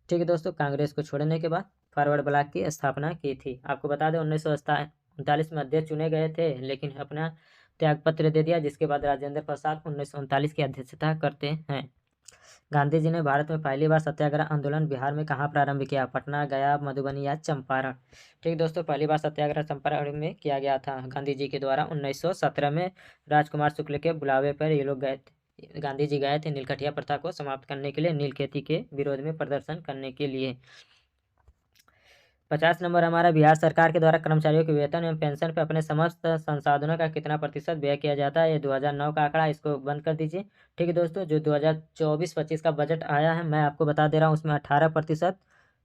ठीक है दोस्तों, कांग्रेस को छोड़ने के बाद फॉरवर्ड ब्लॉक की स्थापना की थी। आपको बता दें 1939 में अध्यक्ष चुने गए थे, लेकिन अपना त्यागपत्र दे दिया, जिसके बाद राजेंद्र प्रसाद 1939 की अध्यक्षता करते हैं। गांधी जी ने भारत में पहली बार सत्याग्रह आंदोलन बिहार में कहाँ प्रारंभ किया? पटना, गया, मधुबनी या चंपारण। ठीक दोस्तों, पहली बार सत्याग्रह चंपारण में किया गया था गांधी जी के द्वारा 1917 में। राजकुमार शुक्ल के बुलावे पर ये लोग गए थे, गांधी जी गए थे नीलकंठिया प्रथा को समाप्त करने के लिए, नील खेती के विरोध में प्रदर्शन करने के लिए। 50 नंबर हमारा, बिहार सरकार के द्वारा कर्मचारियों के वेतन एवं पेंशन पर अपने समस्त संसाधनों का कितना प्रतिशत व्यय किया जाता है? ये 2009 का आंकड़ा, इसको बंद कर दीजिए। ठीक है दोस्तों, जो 2024-25 का बजट आया है मैं आपको बता दे रहा हूँ, उसमें 18%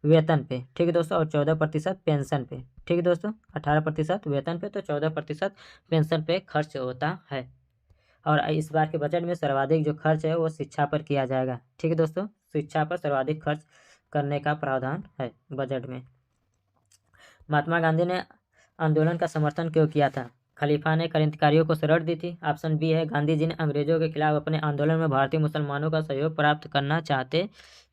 वेतन पे, ठीक है दोस्तों, और 14% पेंशन पे। ठीक है दोस्तों, 18% वेतन पे तो 14% पेंशन पे खर्च होता है। और इस बार के बजट में सर्वाधिक जो खर्च है वो शिक्षा पर किया जाएगा। ठीक है दोस्तों, शिक्षा पर सर्वाधिक खर्च करने का प्रावधान है बजट में। महात्मा गांधी ने आंदोलन का समर्थन क्यों किया था? खलीफा ने क्रांतिकारियों को शरण दी थी। ऑप्शन बी है, गांधी जी ने अंग्रेजों के खिलाफ अपने आंदोलन में भारतीय मुसलमानों का सहयोग प्राप्त करना चाहते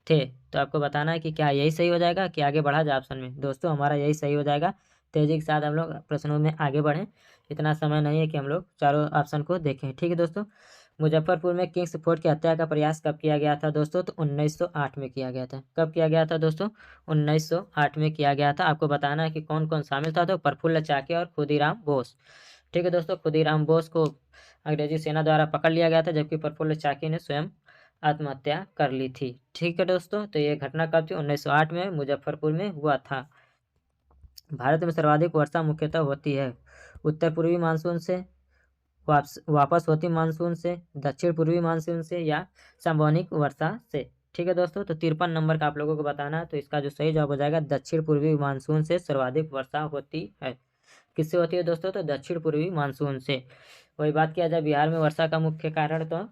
थे। तो आपको बताना है कि क्या यही सही हो जाएगा कि आगे बढ़ा जाए ऑप्शन में? दोस्तों हमारा यही सही हो जाएगा। तेजी के साथ हम लोग प्रश्नों में आगे बढ़ें, इतना समय नहीं है कि हम लोग चारों ऑप्शन को देखें। ठीक है दोस्तों, मुजफ्फरपुर में किंग्स फोर्ट की हत्या का प्रयास कब किया गया था दोस्तों? तो 1908 में किया गया था। कब किया गया था दोस्तों? 1908 में किया गया था। आपको बताना है कि कौन कौन शामिल था। तो प्रफुल्ल चाकी और खुदीराम बोस। ठीक है दोस्तों, खुदीराम बोस को अंग्रेजी सेना द्वारा पकड़ लिया गया था, जबकि प्रफुल्ल चाकी ने स्वयं आत्महत्या कर ली थी। ठीक है दोस्तों, तो ये घटना कब थी? 1908 में मुजफ्फरपुर में हुआ था। भारत में सर्वाधिक वर्षा मुख्यतः होती है उत्तर पूर्वी मानसून से, वापस होती मानसून से, दक्षिण पूर्वी मानसून से या संवहनिक वर्षा से। ठीक है दोस्तों, तो 53 नंबर का आप लोगों को बताना है। तो इसका जो सही जवाब हो जाएगा, दक्षिण पूर्वी मानसून से सर्वाधिक वर्षा होती है। किससे होती है दोस्तों? तो दक्षिण पूर्वी मानसून से। वही बात किया जाए बिहार में वर्षा का मुख्य कारण, तो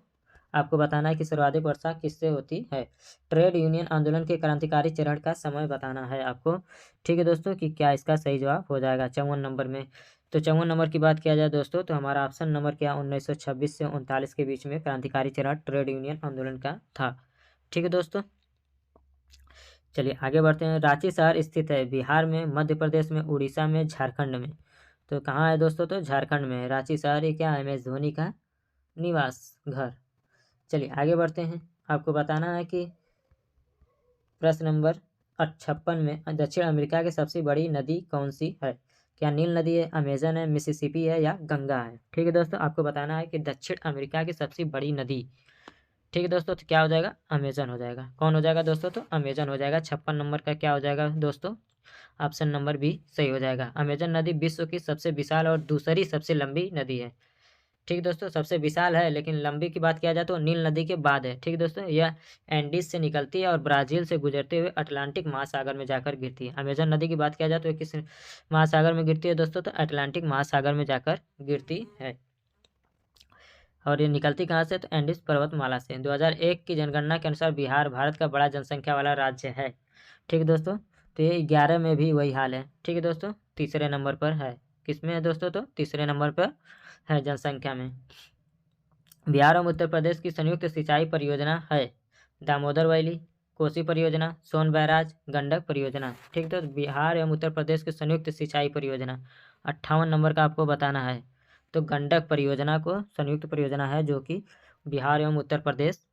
आपको बताना है कि सर्वाधिक वर्षा किससे होती है। ट्रेड यूनियन आंदोलन के क्रांतिकारी चरण का समय बताना है आपको। ठीक है दोस्तों, कि क्या इसका सही जवाब हो जाएगा 54 नंबर में। तो 54 नंबर की बात किया जाए दोस्तों तो हमारा ऑप्शन नंबर क्या 1926 से 39 के बीच में क्रांतिकारी चेहरा ट्रेड यूनियन आंदोलन का था। ठीक है दोस्तों, चलिए आगे बढ़ते हैं। रांची शहर स्थित है बिहार में, मध्य प्रदेश में, उड़ीसा में, झारखंड में। तो कहाँ है दोस्तों? तो झारखंड में है। रांची शहर ये क्या है? MS धोनी का निवास घर। चलिए आगे बढ़ते हैं। आपको बताना है कि प्रश्न नंबर 56 में दक्षिण अमेरिका की सबसे बड़ी नदी कौन सी है? क्या नील नदी है, अमेजन है, मिसिसिपी है या गंगा है? ठीक है दोस्तों, आपको बताना है कि दक्षिण अमेरिका की सबसे बड़ी नदी। ठीक है दोस्तों, तो क्या हो जाएगा? अमेजन हो जाएगा। कौन हो जाएगा दोस्तों? तो अमेजन हो जाएगा। 56 नंबर का क्या हो जाएगा दोस्तों? ऑप्शन नंबर बी सही हो जाएगा। अमेजन नदी विश्व की सबसे विशाल और दूसरी सबसे लंबी नदी है। ठीक दोस्तों, सबसे विशाल है लेकिन लंबी की बात किया जाए तो नील नदी के बाद है। ठीक दोस्तों, यह एंडीज से निकलती है और ब्राज़ील से गुजरते हुए अटलांटिक महासागर में जाकर गिरती है। अमेजन नदी की बात किया जाए तो किस महासागर में गिरती है दोस्तों? तो अटलांटिक महासागर में जाकर गिरती है। और ये निकलती कहाँ से? तो एंडीज पर्वतमाला से। 2001 की जनगणना के अनुसार बिहार भारत का बड़ा जनसंख्या वाला राज्य है। ठीक है दोस्तों, तो ये 11 में भी वही हाल है। ठीक है दोस्तों, तीसरे नंबर पर है। किसमें है दोस्तों? तो तीसरे नंबर पर है जनसंख्या में। बिहार और उत्तर प्रदेश की संयुक्त सिंचाई परियोजना है दामोदर वैली, कोसी परियोजना, सोन बैराज, गंडक परियोजना। ठीक, तो बिहार एवं उत्तर प्रदेश की संयुक्त सिंचाई परियोजना 58 नंबर का आपको बताना है। तो गंडक परियोजना को संयुक्त परियोजना है जो कि बिहार एवं उत्तर प्रदेश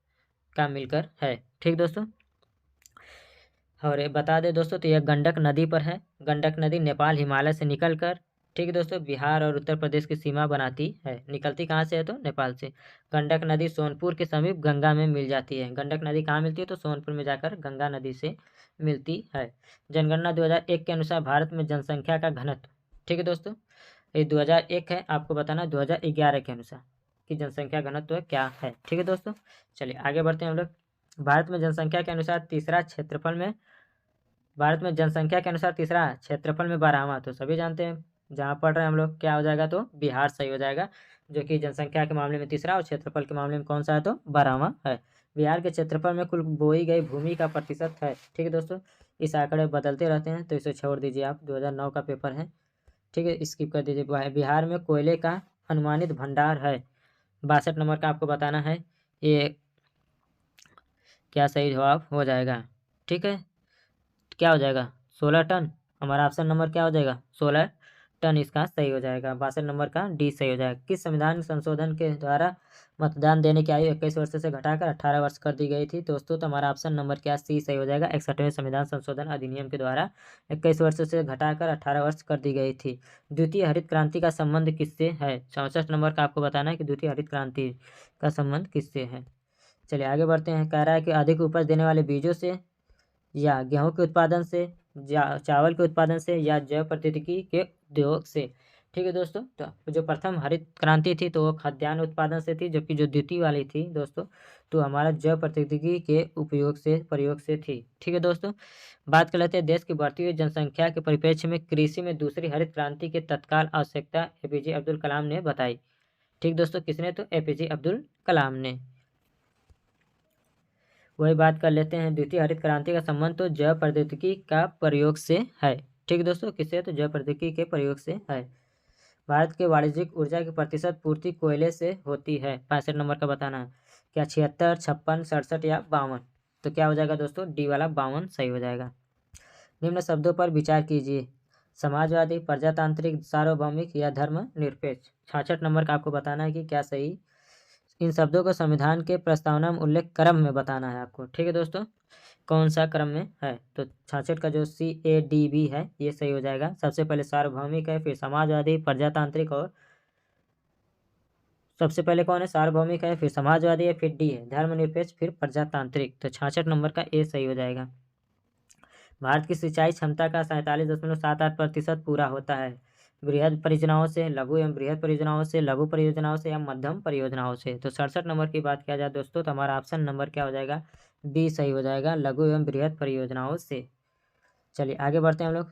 का मिलकर है। ठीक दोस्तों, और ये बता दें दोस्तों तो यह गंडक नदी पर है। गंडक नदी नेपाल हिमालय से निकलकर, ठीक है दोस्तों, बिहार और उत्तर प्रदेश की सीमा बनाती है। निकलती कहाँ से है? तो नेपाल से। गंडक नदी सोनपुर के समीप गंगा में मिल जाती है। गंडक नदी कहाँ मिलती है? तो सोनपुर में जाकर गंगा नदी से मिलती है। जनगणना 2001 के अनुसार भारत में जनसंख्या का घनत्व, ठीक है दोस्तों, ये 2001 है। आपको बताना 2011 के अनुसार कि जनसंख्या घनत्व क्या है। ठीक है दोस्तों, चलिए आगे बढ़ते हैं हम लोग। भारत में जनसंख्या के अनुसार तीसरा क्षेत्रफल में, भारत में जनसंख्या के अनुसार तीसरा क्षेत्रफल में 12वां। तो सभी जानते हैं जहाँ पढ़ रहे हैं हम लोग, क्या हो जाएगा? तो बिहार सही हो जाएगा, जो कि जनसंख्या के मामले में तीसरा और क्षेत्रफल के मामले में कौन सा है? तो 12वां है। बिहार के क्षेत्रफल में कुल बोई गई भूमि का प्रतिशत है। ठीक है दोस्तों, इस आंकड़े बदलते रहते हैं तो इसे छोड़ दीजिए आप, 2009 का पेपर है। ठीक है, स्किप कर दीजिए। बिहार में कोयले का अनुमानित भंडार है 62 नंबर का आपको बताना है। ये क्या सही जवाब हो जाएगा? ठीक है, क्या हो जाएगा? 16 टन। हमारा ऑप्शन नंबर क्या हो जाएगा? 16 टन इसका सही हो जाएगा। 62 नंबर का डी सही हो जाएगा। किस संविधान संशोधन के द्वारा मतदान देने की आयु 21 वर्ष से घटाकर 18 वर्ष कर दी गई थी दोस्तों? तो हमारा ऑप्शन नंबर क्या सी सही हो जाएगा। 61वें संविधान संशोधन अधिनियम के द्वारा 21 वर्ष से घटाकर 18 वर्ष कर दी गई थी। द्वितीय हरित क्रांति का संबंध किससे है? 64 नंबर का आपको बताना है कि द्वितीय हरित क्रांति का संबंध किससे है। चलिए आगे बढ़ते हैं। कह रहा है कि अधिक उपज देने वाले बीजों से या गेहूं के उत्पादन से या चावल के उत्पादन से या जैव प्रौद्योगिकी के उद्योग से। ठीक है दोस्तों, तो जो प्रथम हरित क्रांति थी तो वो खाद्यान्न उत्पादन से थी, जबकि जो द्वितीय वाली थी दोस्तों तो हमारा जैव प्रौद्योगिकी के प्रयोग से थी। ठीक है दोस्तों, बात कर लेते हैं देश की बढ़ती हुई जनसंख्या के परिप्रेक्ष्य में कृषि में दूसरी हरित क्रांति की तत्काल आवश्यकता APJ अब्दुल कलाम ने बताई। ठीक दोस्तों, किसने? तो APJ अब्दुल कलाम ने। वही बात कर लेते हैं। द्वितीय हरित क्रांति का संबंध तो जैव प्रौद्योगिकी का प्रयोग से है। ठीक दोस्तों, किससे? तो जैव प्रौद्योगिकी के प्रयोग से है। भारत के वाणिज्यिक ऊर्जा की प्रतिशत पूर्ति कोयले से होती है। 65 नंबर का बताना है। क्या 76, 56, 67 या 52? तो क्या हो जाएगा दोस्तों? डी वाला 52 सही हो जाएगा। निम्न शब्दों पर विचार कीजिए। समाजवादी, प्रजातांत्रिक, सार्वभौमिक या धर्मनिरपेक्ष। 66 नंबर का आपको बताना है कि क्या सही। इन शब्दों को संविधान के प्रस्तावना में उल्लेख क्रम में बताना है आपको। ठीक है दोस्तों, कौन सा क्रम में है? तो 66 का जो CADB है ये सही हो जाएगा। सबसे पहले सार्वभौमिक है, फिर समाजवादी, प्रजातांत्रिक और सबसे पहले कौन है? सार्वभौमिक है, फिर समाजवादी है, फिर डी है धर्मनिरपेक्ष, फिर प्रजातांत्रिक। तो 66 नंबर का ए सही हो जाएगा। भारत की सिंचाई क्षमता का 47.78% पूरा होता है बृहद परियोजनाओं से, लघु एवं बृहद परियोजनाओं से, लघु परियोजनाओं से या मध्यम परियोजनाओं से। तो 67 नंबर की बात किया जाए दोस्तों तो हमारा ऑप्शन नंबर क्या हो जाएगा? बी सही हो जाएगा, लघु एवं बृहद परियोजनाओं से। चलिए आगे बढ़ते हैं हम लोग।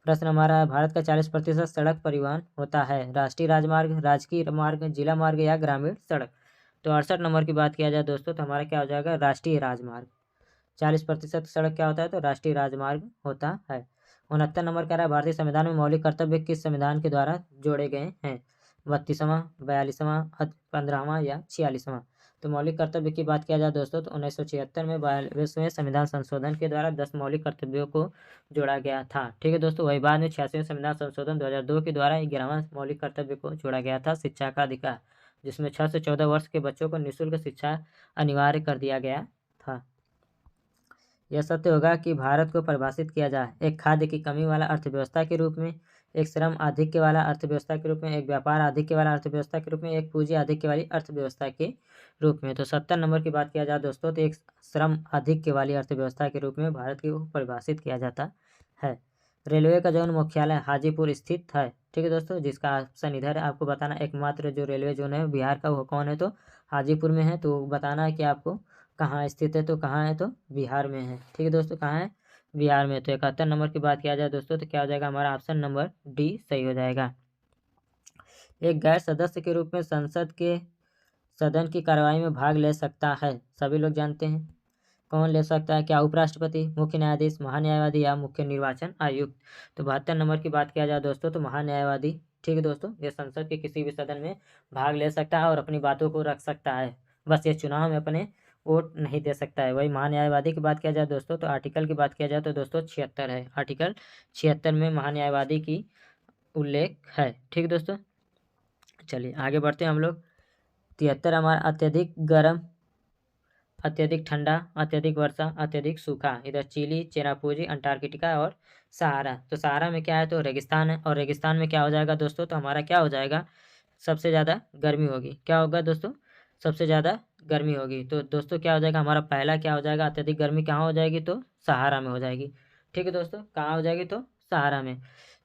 प्रश्न हमारा है, भारत का 40% सड़क परिवहन होता है राष्ट्रीय राजमार्ग, राजकीय मार्ग, जिला मार्ग या ग्रामीण सड़क? तो 68 नंबर की बात किया जाए दोस्तों तो हमारा क्या हो जाएगा? राष्ट्रीय राजमार्ग। 40% सड़क क्या होता है? तो राष्ट्रीय राजमार्ग होता है। 69 नंबर कह रहा है भारतीय संविधान में मौलिक कर्तव्य किस संविधान के द्वारा जोड़े गए हैं? 32वां, 42वां, 15वां या 46वां? तो मौलिक कर्तव्य की बात किया जाए दोस्तों तो 1976 में 42वें संविधान संशोधन के द्वारा 10 मौलिक कर्तव्यों को जोड़ा गया था। ठीक है दोस्तों, वही बाद में 86वें संविधान संशोधन 2002 के द्वारा 11वां मौलिक कर्तव्य को जोड़ा गया था, शिक्षा का अधिकार, जिसमें 6 से 14 वर्ष के बच्चों को निःशुल्क शिक्षा अनिवार्य कर दिया गया था। यह सत्य होगा कि भारत को परिभाषित किया जाए एक खाद्य की कमी वाला अर्थव्यवस्था के रूप में, एक श्रम आधिक्य वाला अर्थव्यवस्था के रूप में, एक व्यापार आधिक्य वाला अर्थव्यवस्था के रूप में, एक पूंजी आधिक्य वाली अर्थव्यवस्था के रूप में। तो 70 नंबर की बात किया जाए दोस्तों तो एक श्रम आधिक्य वाली अर्थव्यवस्था के रूप में भारत को परिभाषित किया जाता है। रेलवे का जोन मुख्यालय हाजीपुर स्थित है। ठीक है दोस्तों, जिसका ऑप्शन इधर है। आपको बताना एकमात्र जो रेलवे जोन है बिहार का वो कौन है, तो हाजीपुर में है। तो बताना है कि आपको कहाँ स्थित है, तो कहाँ है, तो बिहार में है। ठीक है दोस्तों, कहाँ है, बिहार में। तो 71 नंबर की बात किया जाए दोस्तों तो क्या हो जाएगा हमारा ऑप्शन नंबर डी सही हो जाएगा। एक गैर सदस्य के रूप में संसद के सदन की कार्रवाई में भाग ले सकता है, सभी लोग जानते हैं। कौन ले सकता है? क्या उपराष्ट्रपति, मुख्य न्यायाधीश, महान्यायवादी या मुख्य निर्वाचन आयुक्त? तो 72 नंबर की बात किया जाए दोस्तों तो महान्यायवादी। ठीक है दोस्तों, ये संसद के किसी भी सदन में भाग ले सकता है और अपनी बातों को रख सकता है, बस ये चुनाव में अपने वोट नहीं दे सकता है। वही महान्यायवादी की बात किया जाए दोस्तों तो आर्टिकल की बात किया जाए तो दोस्तों 76 है। आर्टिकल 76 में महान्यायवादी की उल्लेख है। ठीक है दोस्तों, चलिए आगे बढ़ते हैं हम लोग। 73 हमारा अत्यधिक गर्म, अत्यधिक ठंडा, अत्यधिक वर्षा, अत्यधिक सूखा। इधर चिली, चेरापूंजी, अंटार्कटिका और सहारा। तो सहारा में क्या है, तो रेगिस्तान है। और रेगिस्तान में क्या हो जाएगा दोस्तों, तो हमारा क्या हो जाएगा, सबसे ज़्यादा गर्मी होगी। क्या होगा दोस्तों, सबसे ज़्यादा गर्मी होगी। तो दोस्तों क्या हो जाएगा हमारा पहला, क्या हो जाएगा, अत्यधिक गर्मी कहाँ हो जाएगी, तो सहारा में हो जाएगी। ठीक है दोस्तों, कहाँ हो जाएगी, तो सहारा में।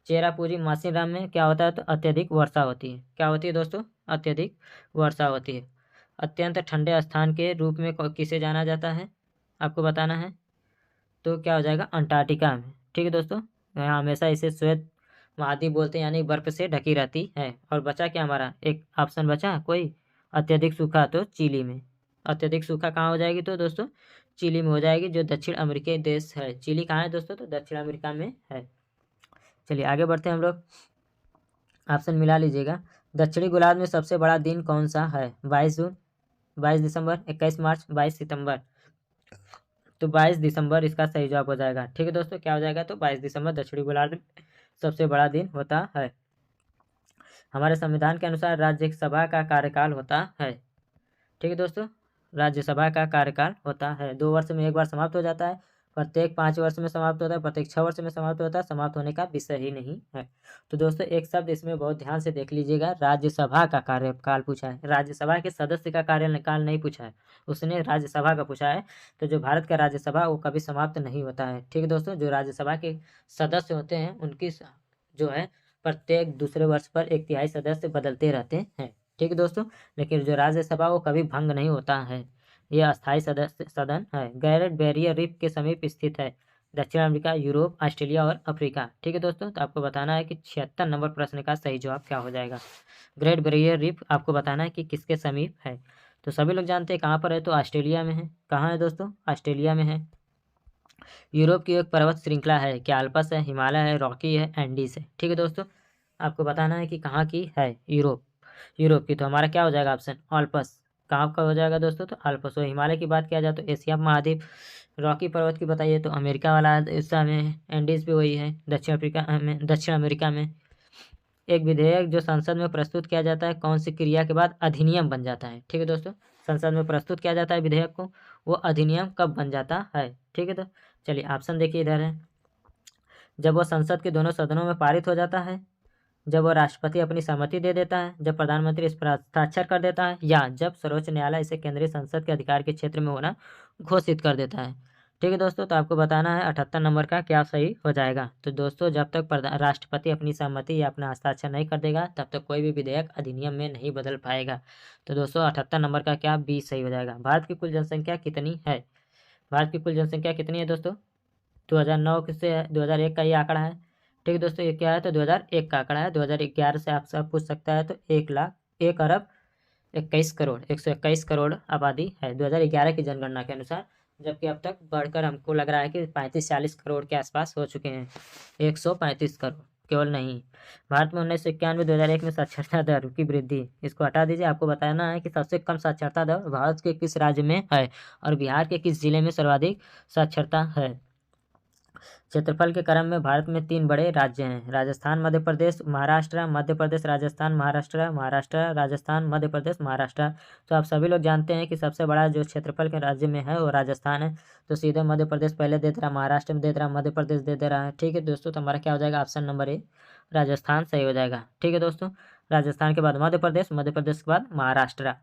चेरापूंजी मासीराम में क्या होता है, तो अत्यधिक वर्षा होती है। क्या होती है दोस्तों, अत्यधिक वर्षा होती है। अत्यंत ठंडे स्थान के रूप में किसे जाना जाता है, आपको बताना है। तो क्या हो जाएगा, अंटार्कटिका में। ठीक है दोस्तों, यहाँ हमेशा इसे श्वेत महाद्वीप बोलते हैं, यानी बर्फ से ढकी रहती है। और बचा क्या हमारा, एक ऑप्शन बचा कोई, अत्यधिक सूखा, तो चिली में। अत्यधिक सूखा कहाँ हो जाएगी, तो दोस्तों चिली में हो जाएगी, जो दक्षिण अमेरिकी देश है। चिली कहाँ है दोस्तों, तो दक्षिण अमेरिका में है। चलिए आगे बढ़ते हैं हम लोग, ऑप्शन मिला लीजिएगा। दक्षिणी गोलार्ध में सबसे बड़ा दिन कौन सा है? 22 जून, 22 दिसंबर, 21 मार्च, 22 सितंबर। तो 22 दिसंबर इसका सही जवाब हो जाएगा। ठीक है दोस्तों, क्या हो जाएगा, तो 22 दिसंबर दक्षिणी गोलार्ध में सबसे बड़ा दिन होता है। हमारे संविधान के अनुसार राज्यसभा का कार्यकाल होता है। ठीक है दोस्तों, राज्यसभा का कार्यकाल होता है 2 वर्ष में एक बार समाप्त हो जाता है, प्रत्येक 5 वर्ष में समाप्त होता है, प्रत्येक 6 वर्ष में समाप्त होता है, समाप्त होने का विषय ही नहीं है। तो दोस्तों एक शब्द इसमें बहुत ध्यान से देख लीजिएगा, राज्यसभा का कार्यकाल पूछा है, राज्यसभा के सदस्य का कार्यकाल नहीं पूछा है, उसने राज्यसभा का पूछा है। तो जो भारत का राज्यसभा वो कभी समाप्त नहीं होता है। ठीक है दोस्तों, जो राज्यसभा के सदस्य होते हैं उनकी जो है प्रत्येक दूसरे वर्ष पर 1/3 सदस्य बदलते रहते हैं। ठीक है दोस्तों, लेकिन जो राज्यसभा वो कभी भंग नहीं होता है, यह अस्थायी सदस्य सदन है। ग्रेट बैरियर रीफ के समीप स्थित है, दक्षिण अमेरिका, यूरोप, ऑस्ट्रेलिया और अफ्रीका। ठीक है दोस्तों, तो आपको बताना है कि 76 नंबर प्रश्न का सही जवाब क्या हो जाएगा। ग्रेट बैरियर रीफ आपको बताना है कि किसके समीप है। तो सभी लोग जानते हैं कहाँ पर है, तो ऑस्ट्रेलिया में है। कहाँ है दोस्तों, ऑस्ट्रेलिया में है। यूरोप की एक पर्वत श्रृंखला है, क्या अल्पस है, हिमालय है, रॉकी है, एंडीज है। ठीक है दोस्तों, आपको बताना है कि कहाँ की है, यूरोप, यूरोप की। तो हमारा क्या हो जाएगा ऑप्शन अल्पस, कहाँ का हो जाएगा दोस्तों, तो अल्पस। और हिमालय की बात किया जाए तो एशिया महाद्वीप। रॉकी पर्वत की बताइए तो अमेरिका वाला हिस्सा में है, एंडीज भी वही है, दक्षिण अफ्रीका में, दक्षिण अमेरिका में। एक विधेयक जो संसद में प्रस्तुत किया जाता है कौन सी क्रिया के बाद अधिनियम बन जाता है? ठीक है दोस्तों, संसद में प्रस्तुत किया जाता है विधेयक को, वो अधिनियम कब बन जाता है? ठीक है, तो चलिए ऑप्शन देखिए इधर है। जब वो संसद के दोनों सदनों में पारित हो जाता है, जब वो राष्ट्रपति अपनी सहमति दे देता है, जब प्रधानमंत्री इस पर हस्ताक्षर कर देता है, या जब सर्वोच्च न्यायालय इसे केंद्रीय संसद के अधिकार के क्षेत्र में होना घोषित कर देता है। ठीक है दोस्तों, तो आपको बताना है 78 नंबर का क्या सही हो जाएगा। तो दोस्तों जब तक राष्ट्रपति अपनी सहमति या अपना हस्ताक्षर नहीं कर देगा तब तक कोई भी विधेयक अधिनियम में नहीं बदल पाएगा। तो दोस्तों 78 नंबर का क्या बी सही हो जाएगा। भारत की कुल जनसंख्या कितनी है? भारत की कुल जनसंख्या कितनी है दोस्तों? 2009 से 2001 का ये आंकड़ा है। ठीक है दोस्तों, ये क्या है, तो 2001 का आंकड़ा है। 2011 से आप सब पूछ सकता है, तो 1,01,21,21,00,000 121 करोड़ आबादी है 2011 की जनगणना के अनुसार जबकि अब तक बढ़कर हमको लग रहा है कि 35-40 करोड़ के आसपास हो चुके हैं। 135 करोड़ केवल नहीं। भारत में 1991-2001 में साक्षरता दर की वृद्धि, इसको हटा दीजिए। आपको बताना है कि सबसे कम साक्षरता दर भारत के किस राज्य में है और बिहार के किस जिले में सर्वाधिक साक्षरता है। क्षेत्रफल के क्रम में भारत में 3 बड़े राज्य हैं, राजस्थान, मध्य प्रदेश, महाराष्ट्र, मध्य प्रदेश, राजस्थान, महाराष्ट्र, महाराष्ट्र, राजस्थान, मध्य प्रदेश, महाराष्ट्र। तो आप सभी लोग जानते हैं कि सबसे बड़ा जो क्षेत्रफल के राज्य में है वो राजस्थान है। तो सीधे मध्य प्रदेश पहले दे दे रहा, महाराष्ट्र में दे दे रहा, मध्य प्रदेश दे दे रहा है। ठीक है दोस्तों, तो हमारा क्या हो जाएगा, ऑप्शन नंबर ए राजस्थान सही हो जाएगा। ठीक है दोस्तों, राजस्थान के बाद मध्य प्रदेश, मध्य प्रदेश के बाद महाराष्ट्र।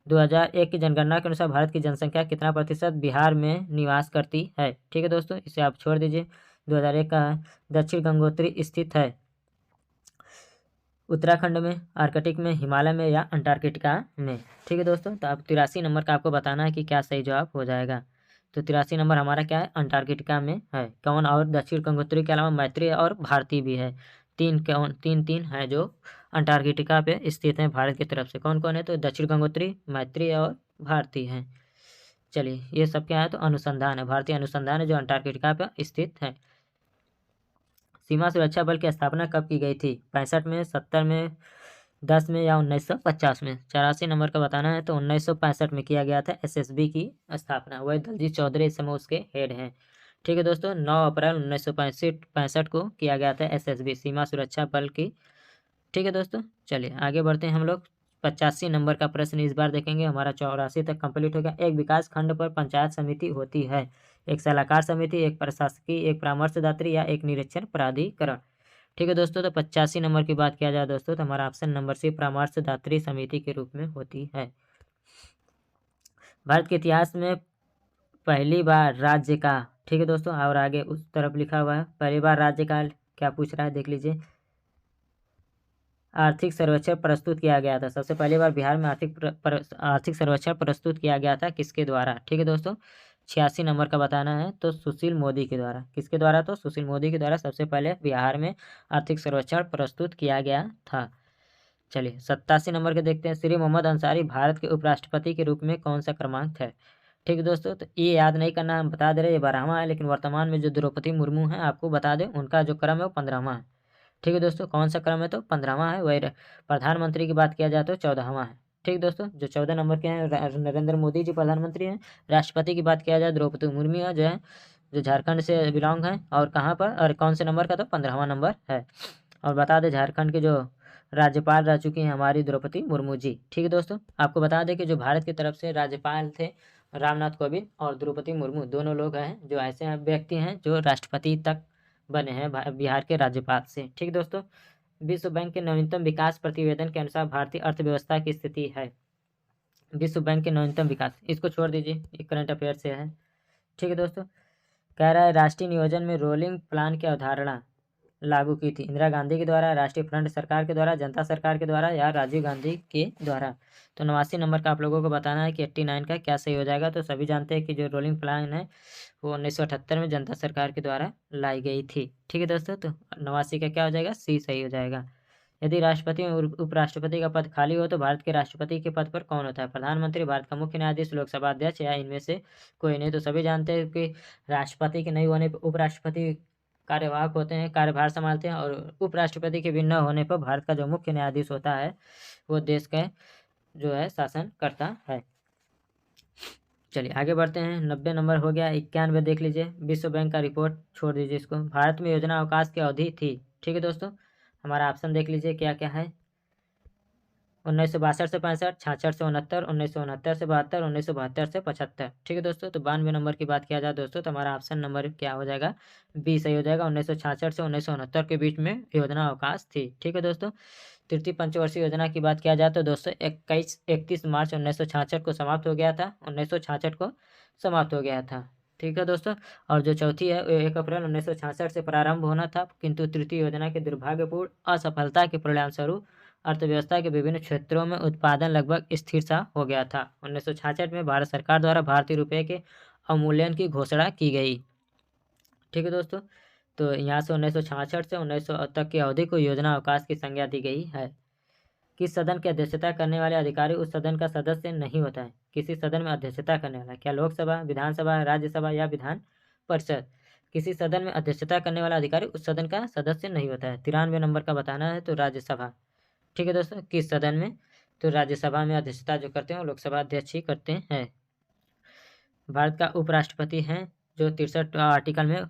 2001 की जनगणना के अनुसार भारत की जनसंख्या कितना प्रतिशत बिहार में निवास करती है। ठीक है दोस्तों, इसे आप छोड़ दीजिए। 2001 का है। दक्षिण गंगोत्री स्थित है उत्तराखंड में, आर्कटिक में, हिमालय में या अंटार्कटिका में। ठीक है दोस्तों, तो आप 83 नंबर का आपको बताना है कि क्या सही जवाब हो जाएगा। तो 83 नंबर हमारा क्या है, अंटार्कटिका में है। कौन, और दक्षिण गंगोत्री के अलावा मैत्री और भारती भी है। तीन है जो अंटार्कटिका पे स्थित हैं भारत की तरफ से। कौन कौन है, तो दक्षिण गंगोत्री, मैत्री और भारती हैं। चलिए, ये सब क्या है, तो अनुसंधान है, भारतीय अनुसंधान है जो अंटार्कटिका पर स्थित है। सीमा सुरक्षा बल की स्थापना कब की गई थी, 65 में, 70 में, 10 में या 1950 में। 84 नंबर का बताना है, तो 1965 में किया गया था एसएसबी की स्थापना। वही दलजीत चौधरी इस समय उसके हेड हैं। ठीक है दोस्तों, 9 अप्रैल 1965 को किया गया था एसएसबी, सीमा सुरक्षा बल की। ठीक है दोस्तों, चलिए आगे बढ़ते हैं हम लोग। 85 नंबर का प्रश्न इस बार देखेंगे, हमारा 84 तक कंप्लीट हो गया। एक विकास खंड पर पंचायत समिति होती है, एक सलाहकार समिति, एक प्रशासकीय, एक परामर्शदात्री या एक निरीक्षण प्राधिकरण। ठीक है दोस्तों, तो 85 नंबर की बात किया जाए दोस्तों, तो हमारा ऑप्शन नंबर सी परामर्शदात्री समिति के रूप में होती है। भारत के इतिहास में पहली बार राज्य का, ठीक है दोस्तों, और आगे उस तरफ लिखा हुआ है पहली बार राज्य का, क्या पूछ रहा है देख लीजिए। आर्थिक सर्वेक्षण प्रस्तुत किया गया था, सबसे पहली बार बिहार में आर्थिक सर्वेक्षण प्रस्तुत किया गया था, किसके द्वारा। ठीक है दोस्तों, 86 नंबर का बताना है, तो सुशील मोदी के द्वारा। किसके द्वारा, तो सुशील मोदी के द्वारा सबसे पहले बिहार में आर्थिक सर्वेक्षण प्रस्तुत किया गया था। चलिए 87 नंबर के देखते हैं, श्री मोहम्मद अंसारी भारत के उपराष्ट्रपति के रूप में कौन सा क्रमांक है। ठीक है दोस्तों, तो ये याद नहीं करना, हम बता दे रहे, ये 12वां है, लेकिन वर्तमान में जो द्रौपदी मुर्मू है आपको बता दें उनका जो क्रम है वो 15वां है। ठीक है दोस्तों, कौन सा क्रम है, तो 15वां है। वही प्रधानमंत्री की बात किया जाए तो 14वां है। ठीक दोस्तों, जो 14 नंबर के हैं नरेंद्र मोदी जी प्रधानमंत्री हैं। राष्ट्रपति की बात किया जाए द्रौपदी मुर्मू है, जो है जो झारखंड से बिलोंग है, और कहाँ पर और कौन से नंबर का, तो 15वां नंबर है। और बता दें झारखंड के जो राज्यपाल रह चुकी हैं हमारी द्रौपदी मुर्मू जी। ठीक है दोस्तों, आपको बता दें कि जो भारत की तरफ से राज्यपाल थे रामनाथ कोविंद और द्रौपदी मुर्मू, दोनों लोग हैं जो ऐसे व्यक्ति हैं जो राष्ट्रपति तक बने हैं बिहार के राज्यपाल से। ठीक दोस्तों, विश्व बैंक के नवीनतम विकास प्रतिवेदन के अनुसार भारतीय अर्थव्यवस्था की स्थिति है। विश्व बैंक के नवीनतम विकास, इसको छोड़ दीजिए, ये करंट अफेयर से है। ठीक है दोस्तों, कह रहा है राष्ट्रीय नियोजन में रोलिंग प्लान की अवधारणा लागू की थी इंदिरा गांधी के द्वारा, राष्ट्रीय फ्रंट सरकार के द्वारा, जनता सरकार के द्वारा या राजीव गांधी के द्वारा। तो 89 नंबर का आप लोगों को बताना है कि 89 का क्या सही हो जाएगा। तो सभी जानते हैं कि जो रोलिंग प्लान है वो 1978 में जनता सरकार के द्वारा लाई गई थी। ठीक है दोस्तों, तो 89 का क्या हो जाएगा, सी सही हो जाएगा। यदि राष्ट्रपति और उपराष्ट्रपति का पद खाली हो तो भारत के राष्ट्रपति के पद पर कौन होता है, प्रधानमंत्री, भारत का मुख्य न्यायाधीश, लोकसभा अध्यक्ष या इनमें से कोई नहीं। तो सभी जानते हैं कि राष्ट्रपति के नहीं होने पर उपराष्ट्रपति कार्यवाहक होते हैं, कार्यभार संभालते हैं, और उपराष्ट्रपति के भी न होने पर भारत का जो मुख्य न्यायाधीश होता है वो देश का जो है शासन करता है। चलिए आगे बढ़ते हैं, 90 नंबर हो गया। 91 देख लीजिए, विश्व बैंक का रिपोर्ट छोड़ दीजिए इसको। भारत में योजना अवकाश की अवधि थी। ठीक है दोस्तों, हमारा ऑप्शन देख लीजिए क्या क्या है। 1962 से 65, 66 से 69, 1969 से 72, 1972 से 75। ठीक है दोस्तों, तो 92 नंबर की बात किया जाए दोस्तों, तो हमारा ऑप्शन नंबर क्या हो जाएगा, बी सही हो जाएगा। 1966 से 1969 के बीच में योजना अवकाश थी। ठीक है दोस्तों, तृतीय पंचवर्षीय योजना की बात किया जाए तो दोस्तों 31 मार्च 1966 को समाप्त हो गया था, 1966 को समाप्त हो गया था। ठीक है दोस्तों, और जो चौथी है 1 अप्रैल 1966 से प्रारंभ होना था, किंतु तृतीय योजना के दुर्भाग्यपूर्ण असफलता के परिणाम स्वरूप अर्थव्यवस्था के विभिन्न क्षेत्रों में उत्पादन लगभग स्थिर सा हो गया था। 1966 में भारत सरकार द्वारा भारतीय रुपये के अवमूल्यन की घोषणा की गई। ठीक है दोस्तों, तो यहाँ से 1966 से 1900 तक की अवधि को योजना अवकाश की संज्ञा दी गई है। किस सदन की अध्यक्षता करने वाले अधिकारी उस सदन का सदस्य नहीं होता है, किसी सदन में अध्यक्षता करने वाला, क्या लोकसभा, विधानसभा, राज्यसभा या विधान परिषद। किसी सदन में अध्यक्षता करने वाला अधिकारी उस सदन का सदस्य नहीं होता है। 93 नंबर का बताना है तो राज्यसभा। ठीक है दोस्तों, किस सदन में, तो राज्यसभा में अध्यक्षता जो करते हैं वो लोकसभा अध्यक्ष ही करते हैं। भारत का उपराष्ट्रपति हैं जो 63 आर्टिकल में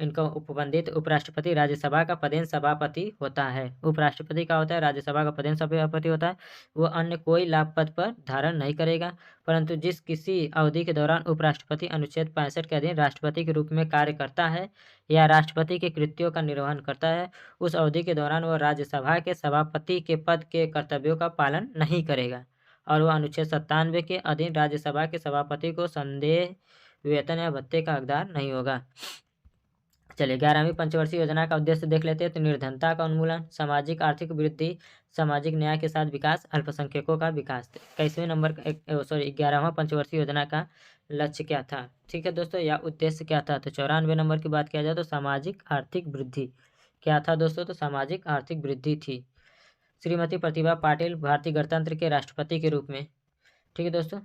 इनको उपबंधित उपराष्ट्रपति राज्यसभा का पदेन सभापति होता है। उपराष्ट्रपति का होता है, राज्यसभा का पदेन सभापति होता है। वो अन्य कोई लाभ पद पर धारण नहीं करेगा, परंतु जिस किसी अवधि के दौरान उपराष्ट्रपति अनुच्छेद 65 के अधीन राष्ट्रपति के रूप में कार्य करता है या राष्ट्रपति के कृत्यों का निर्वहन करता है, उस अवधि के दौरान वह राज्यसभा के सभापति के पद के कर्तव्यों का पालन नहीं करेगा और वह अनुच्छेद 97 के अधीन राज्यसभा के सभापति को संदेह वेतन या भत्ते का हकदार नहीं होगा। चलिए 11वीं पंचवर्षीय योजना का उद्देश्य देख लेते हैं। तो निर्धनता का उन्मूलन, सामाजिक आर्थिक वृद्धि, सामाजिक न्याय के साथ विकास, अल्पसंख्यकों का विकास। 21वें नंबर का 11वां पंचवर्षीय योजना का लक्ष्य क्या था, ठीक है दोस्तों, या उद्देश्य क्या था। तो 94 नंबर की बात किया जाए तो सामाजिक आर्थिक वृद्धि क्या था दोस्तों, तो सामाजिक आर्थिक वृद्धि थी। श्रीमती प्रतिभा पाटिल भारतीय गणतंत्र के राष्ट्रपति के रूप में, ठीक है दोस्तों,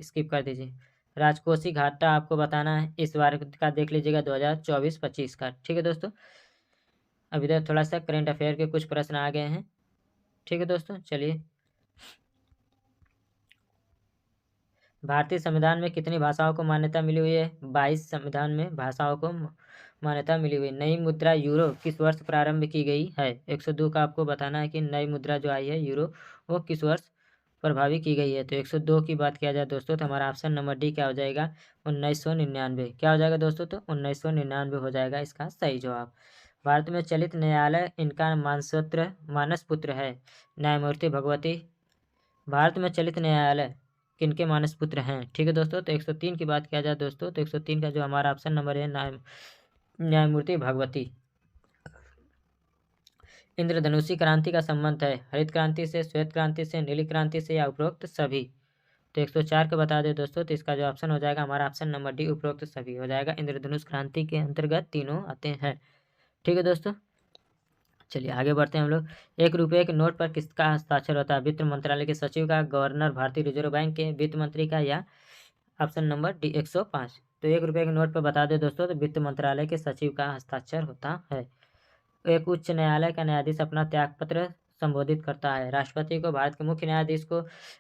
स्किप कर दीजिए। राजकोषीय घाटा आपको बताना है, इस बार का देख लीजिएगा 2024-25 का, ठीक है दोस्तों। अब इधर थोड़ा सा करेंट अफेयर के कुछ प्रश्न आ गए हैं, ठीक है दोस्तों। चलिए, भारतीय संविधान में कितनी भाषाओं को मान्यता मिली हुई है, 22 संविधान में भाषाओं को मान्यता मिली हुई। नई मुद्रा यूरो किस वर्ष प्रारंभ की गई है, 102 का आपको बताना है कि नई मुद्रा जो आई है यूरो वो किस वर्ष प्रभावी की गई है। तो 102 की बात किया जाए दोस्तों तो हमारा ऑप्शन नंबर डी क्या हो जाएगा, 1999। क्या हो जाएगा दोस्तों, तो 1999 हो जाएगा इसका सही जवाब। भारत में चलित न्यायालय इनका मानस पुत्र है, न्यायमूर्ति भगवती। भारत में चलित न्यायालय किनके मानस पुत्र हैं, ठीक है दोस्तों। तो 103 की बात किया जाए दोस्तों तो 103 का जो हमारा ऑप्शन नंबर है न्यायमूर्ति भगवती। इंद्रधनुषी क्रांति का संबंध है हरित क्रांति से, श्वेत क्रांति से, नीली क्रांति से या उपरोक्त सभी। तो 104 का बता दें दोस्तों तो इसका जो ऑप्शन हो जाएगा हमारा ऑप्शन नंबर डी उपरोक्त सभी हो जाएगा। इंद्रधनुष क्रांति के अंतर्गत तीनों आते हैं, ठीक है दोस्तों। चलिए आगे बढ़ते हैं हम लोग। 1 रुपये के नोट पर किसका हस्ताक्षर होता है, वित्त मंत्रालय के सचिव का, गवर्नर भारतीय रिजर्व बैंक के, वित्त मंत्री का, या ऑप्शन नंबर डी 105। तो 1 रुपये के नोट पर बता दें दोस्तों तो वित्त मंत्रालय के सचिव का हस्ताक्षर होता है। एक उच्च न्यायालय का न्यायाधीश अपना त्यागपत्र संबोधित करता है, राष्ट्रपति को, भारत के मुख्य न्यायाधीश को,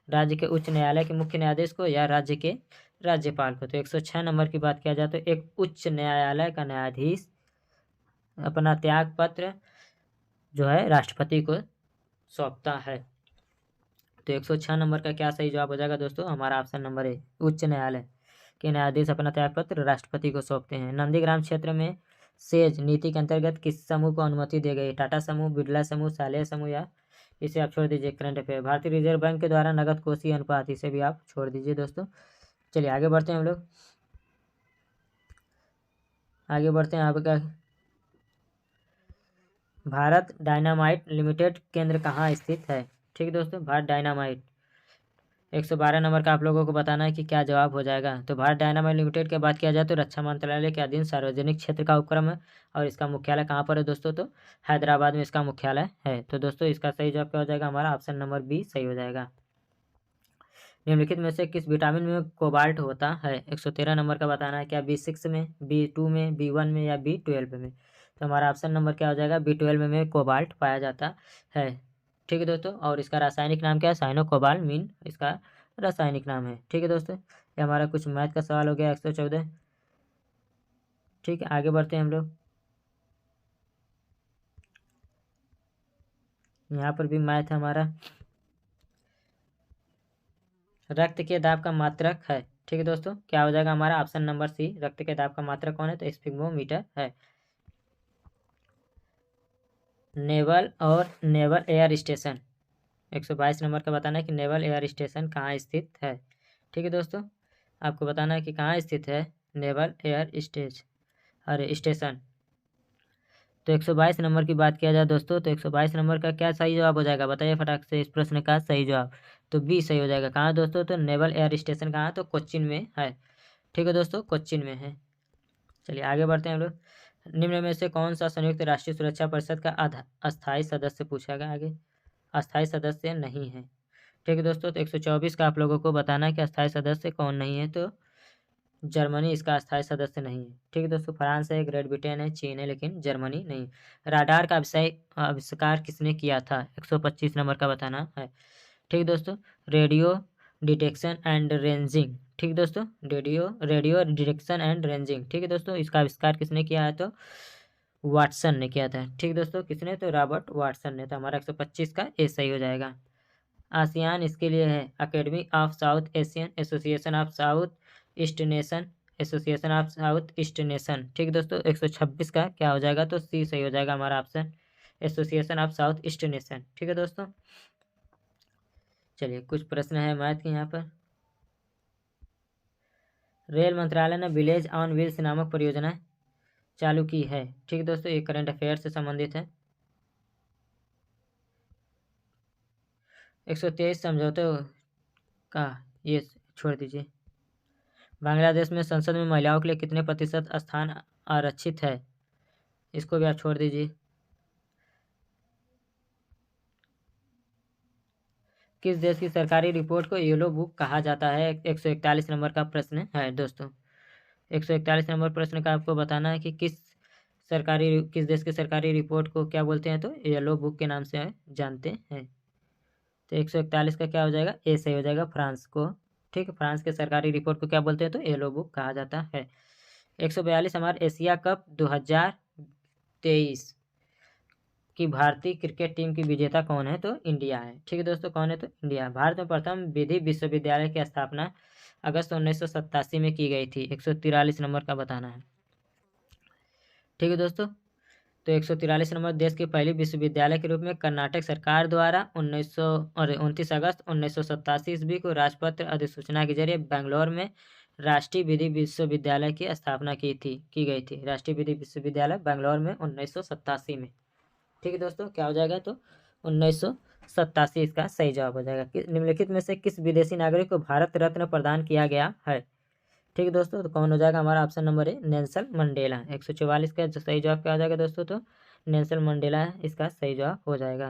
राज्य के उच्च न्यायालय के मुख्य न्यायाधीश को, या राज्य के राज्यपाल को। तो 106 नंबर की बात किया जाए तो एक उच्च न्यायालय का न्यायाधीश अपना त्यागपत्र जो है राष्ट्रपति को सौंपता है। तो 106 नंबर का क्या सही जवाब हो जाएगा दोस्तों, हमारा ऑप्शन नंबर ए, उच्च न्यायालय के न्यायाधीश अपना त्यागपत्र राष्ट्रपति को सौंपते हैं। नंदीग्राम क्षेत्र में सेज नीति के अंतर्गत किस समूह को अनुमति दी गई, टाटा समूह, बिरला समूह, सालेह समूह, या इसे आप छोड़ दीजिए। करंट अफेयर, भारतीय रिजर्व बैंक के द्वारा नगद कोषीय अनुपात, इसे भी आप छोड़ दीजिए दोस्तों। चलिए आगे बढ़ते हैं हम लोग, आगे बढ़ते हैं। आपका भारत डायनामाइट लिमिटेड केंद्र कहाँ स्थित है, ठीक है दोस्तों, भारत डायनामाइट। 112 नंबर का आप लोगों को बताना है कि क्या जवाब हो जाएगा। तो भारत डायनामाइट लिमिटेड की बात किया जाए तो रक्षा मंत्रालय के अधीन सार्वजनिक क्षेत्र का उपक्रम है और इसका मुख्यालय कहाँ पर है दोस्तों, तो हैदराबाद में इसका मुख्यालय है। तो दोस्तों इसका सही जवाब क्या हो जाएगा, हमारा ऑप्शन नंबर बी सही हो जाएगा। निम्नलिखित में से किस विटामिन में कोबाल्ट होता है, 113 नंबर का बताना है, क्या B6 में, B2 में, B1 में, या B12 में। तो हमारा ऑप्शन नंबर क्या हो जाएगा, B12 में कोबाल्ट पाया जाता है, ठीक है दोस्तों। और इसका रासायनिक नाम क्या है, साइनोकोबालमीन इसका रासायनिक नाम है, ठीक है दोस्तों। ये हमारा कुछ मैथ का सवाल हो गया 114, ठीक है। आगे बढ़ते हैं हम लोग, यहाँ पर भी मैथ है हमारा। रक्त के दाब का मात्रक है, ठीक है दोस्तों, क्या हो जाएगा हमारा ऑप्शन नंबर सी, रक्त के दाब का मात्रक कौन है, तो स्फिग्मोमीटर है। नेवल एयर स्टेशन, 122 नंबर का बताना है कि नेवल एयर स्टेशन कहाँ स्थित है, ठीक है दोस्तों। आपको बताना है कि कहाँ स्थित है नेवल एयर स्टेशन। तो 122 नंबर की बात किया जाए दोस्तों तो 122 नंबर का क्या सही जवाब हो जाएगा, बताइए फटाक से इस प्रश्न का सही जवाब। तो बी सही हो जाएगा। कहाँ दोस्तों, तो नेवल एयर स्टेशन कहाँ, तो कोच्चिन में है, ठीक है दोस्तों, कोच्चिन में है। चलिए आगे बढ़ते हैं हम लोग। निम्न में से कौन सा संयुक्त राष्ट्रीय सुरक्षा परिषद का अस्थायी सदस्य पूछा गया, आगे अस्थायी सदस्य नहीं है, ठीक है दोस्तों, तो 124 का आप लोगों को बताना है कि अस्थायी सदस्य कौन नहीं है, तो जर्मनी इसका अस्थायी सदस्य नहीं है। ठीक है दोस्तों, फ्रांस है, ग्रेट ब्रिटेन है, चीन है, लेकिन जर्मनी नहीं। राडार का आविष्कार किसने किया था, 125 नंबर का बताना है। ठीक है दोस्तों, रेडियो डिटेक्शन एंड रेंजिंग। ठीक है दोस्तों, रेडियो डिटेक्शन एंड रेंजिंग। ठीक है दोस्तों, इसका आविष्कार किसने किया है, तो वाटसन ने किया था। ठीक है दोस्तों, किसने, तो रॉबर्ट वाटसन ने। तो हमारा 125 का ए सही हो जाएगा। आसियान इसके लिए है academy of south Asian association of south east nation, association of south east nation. ठीक है दोस्तों, 126 का क्या हो जाएगा, तो सी सही हो जाएगा हमारा option, association of south east nation. ठीक है दोस्तों, चलिए कुछ प्रश्न है मैथ के यहाँ पर। रेल मंत्रालय ने विलेज ऑन व्हील्स नामक परियोजना चालू की है। ठीक है दोस्तों, ये करंट अफेयर से संबंधित है। 123 समझौते का ये छोड़ दीजिए। बांग्लादेश में संसद में महिलाओं के लिए कितने प्रतिशत स्थान आरक्षित है, इसको भी आप छोड़ दीजिए। किस देश की सरकारी रिपोर्ट को येलो बुक कहा जाता है, 141 नंबर का प्रश्न है दोस्तों। 141 नंबर प्रश्न का आपको बताना है कि किस देश की सरकारी रिपोर्ट को क्या बोलते हैं, तो येलो बुक के नाम से जानते हैं। तो 141 का क्या हो जाएगा, ए सही हो जाएगा, फ्रांस को। ठीक है, फ्रांस के सरकारी रिपोर्ट को क्या बोलते हैं, तो येलो बुक कहा जाता है। 142 हमारे एशिया कप 2023 कि भारतीय क्रिकेट टीम की विजेता कौन है, तो इंडिया है। ठीक है दोस्तों, कौन है, तो इंडिया। भारत में प्रथम विधि विश्वविद्यालय की स्थापना अगस्त 1987 में की गई थी, 143 नंबर का बताना है। ठीक है दोस्तों, तो 143 नंबर, देश की पहली विश्वविद्यालय के रूप में कर्नाटक सरकार द्वारा 29 अगस्त 1987 ईस्वी को राजपत्र अधिसूचना के जरिए बेंगलोर में राष्ट्रीय विधि विश्वविद्यालय की स्थापना की गई थी। राष्ट्रीय विधि विश्वविद्यालय बेंगलोर में 1987 में। ठीक है दोस्तों, क्या हो जाएगा, तो 1987 इसका सही जवाब हो जाएगा। निम्नलिखित में से किस विदेशी नागरिक को भारत रत्न प्रदान किया गया है। ठीक है दोस्तों, तो कौन हो जाएगा हमारा ऑप्शन नंबर ए, नेल्सन मंडेला। 144 का सही जवाब क्या हो जाएगा दोस्तों, तो नेल्सन मंडेला इसका सही जवाब हो जाएगा।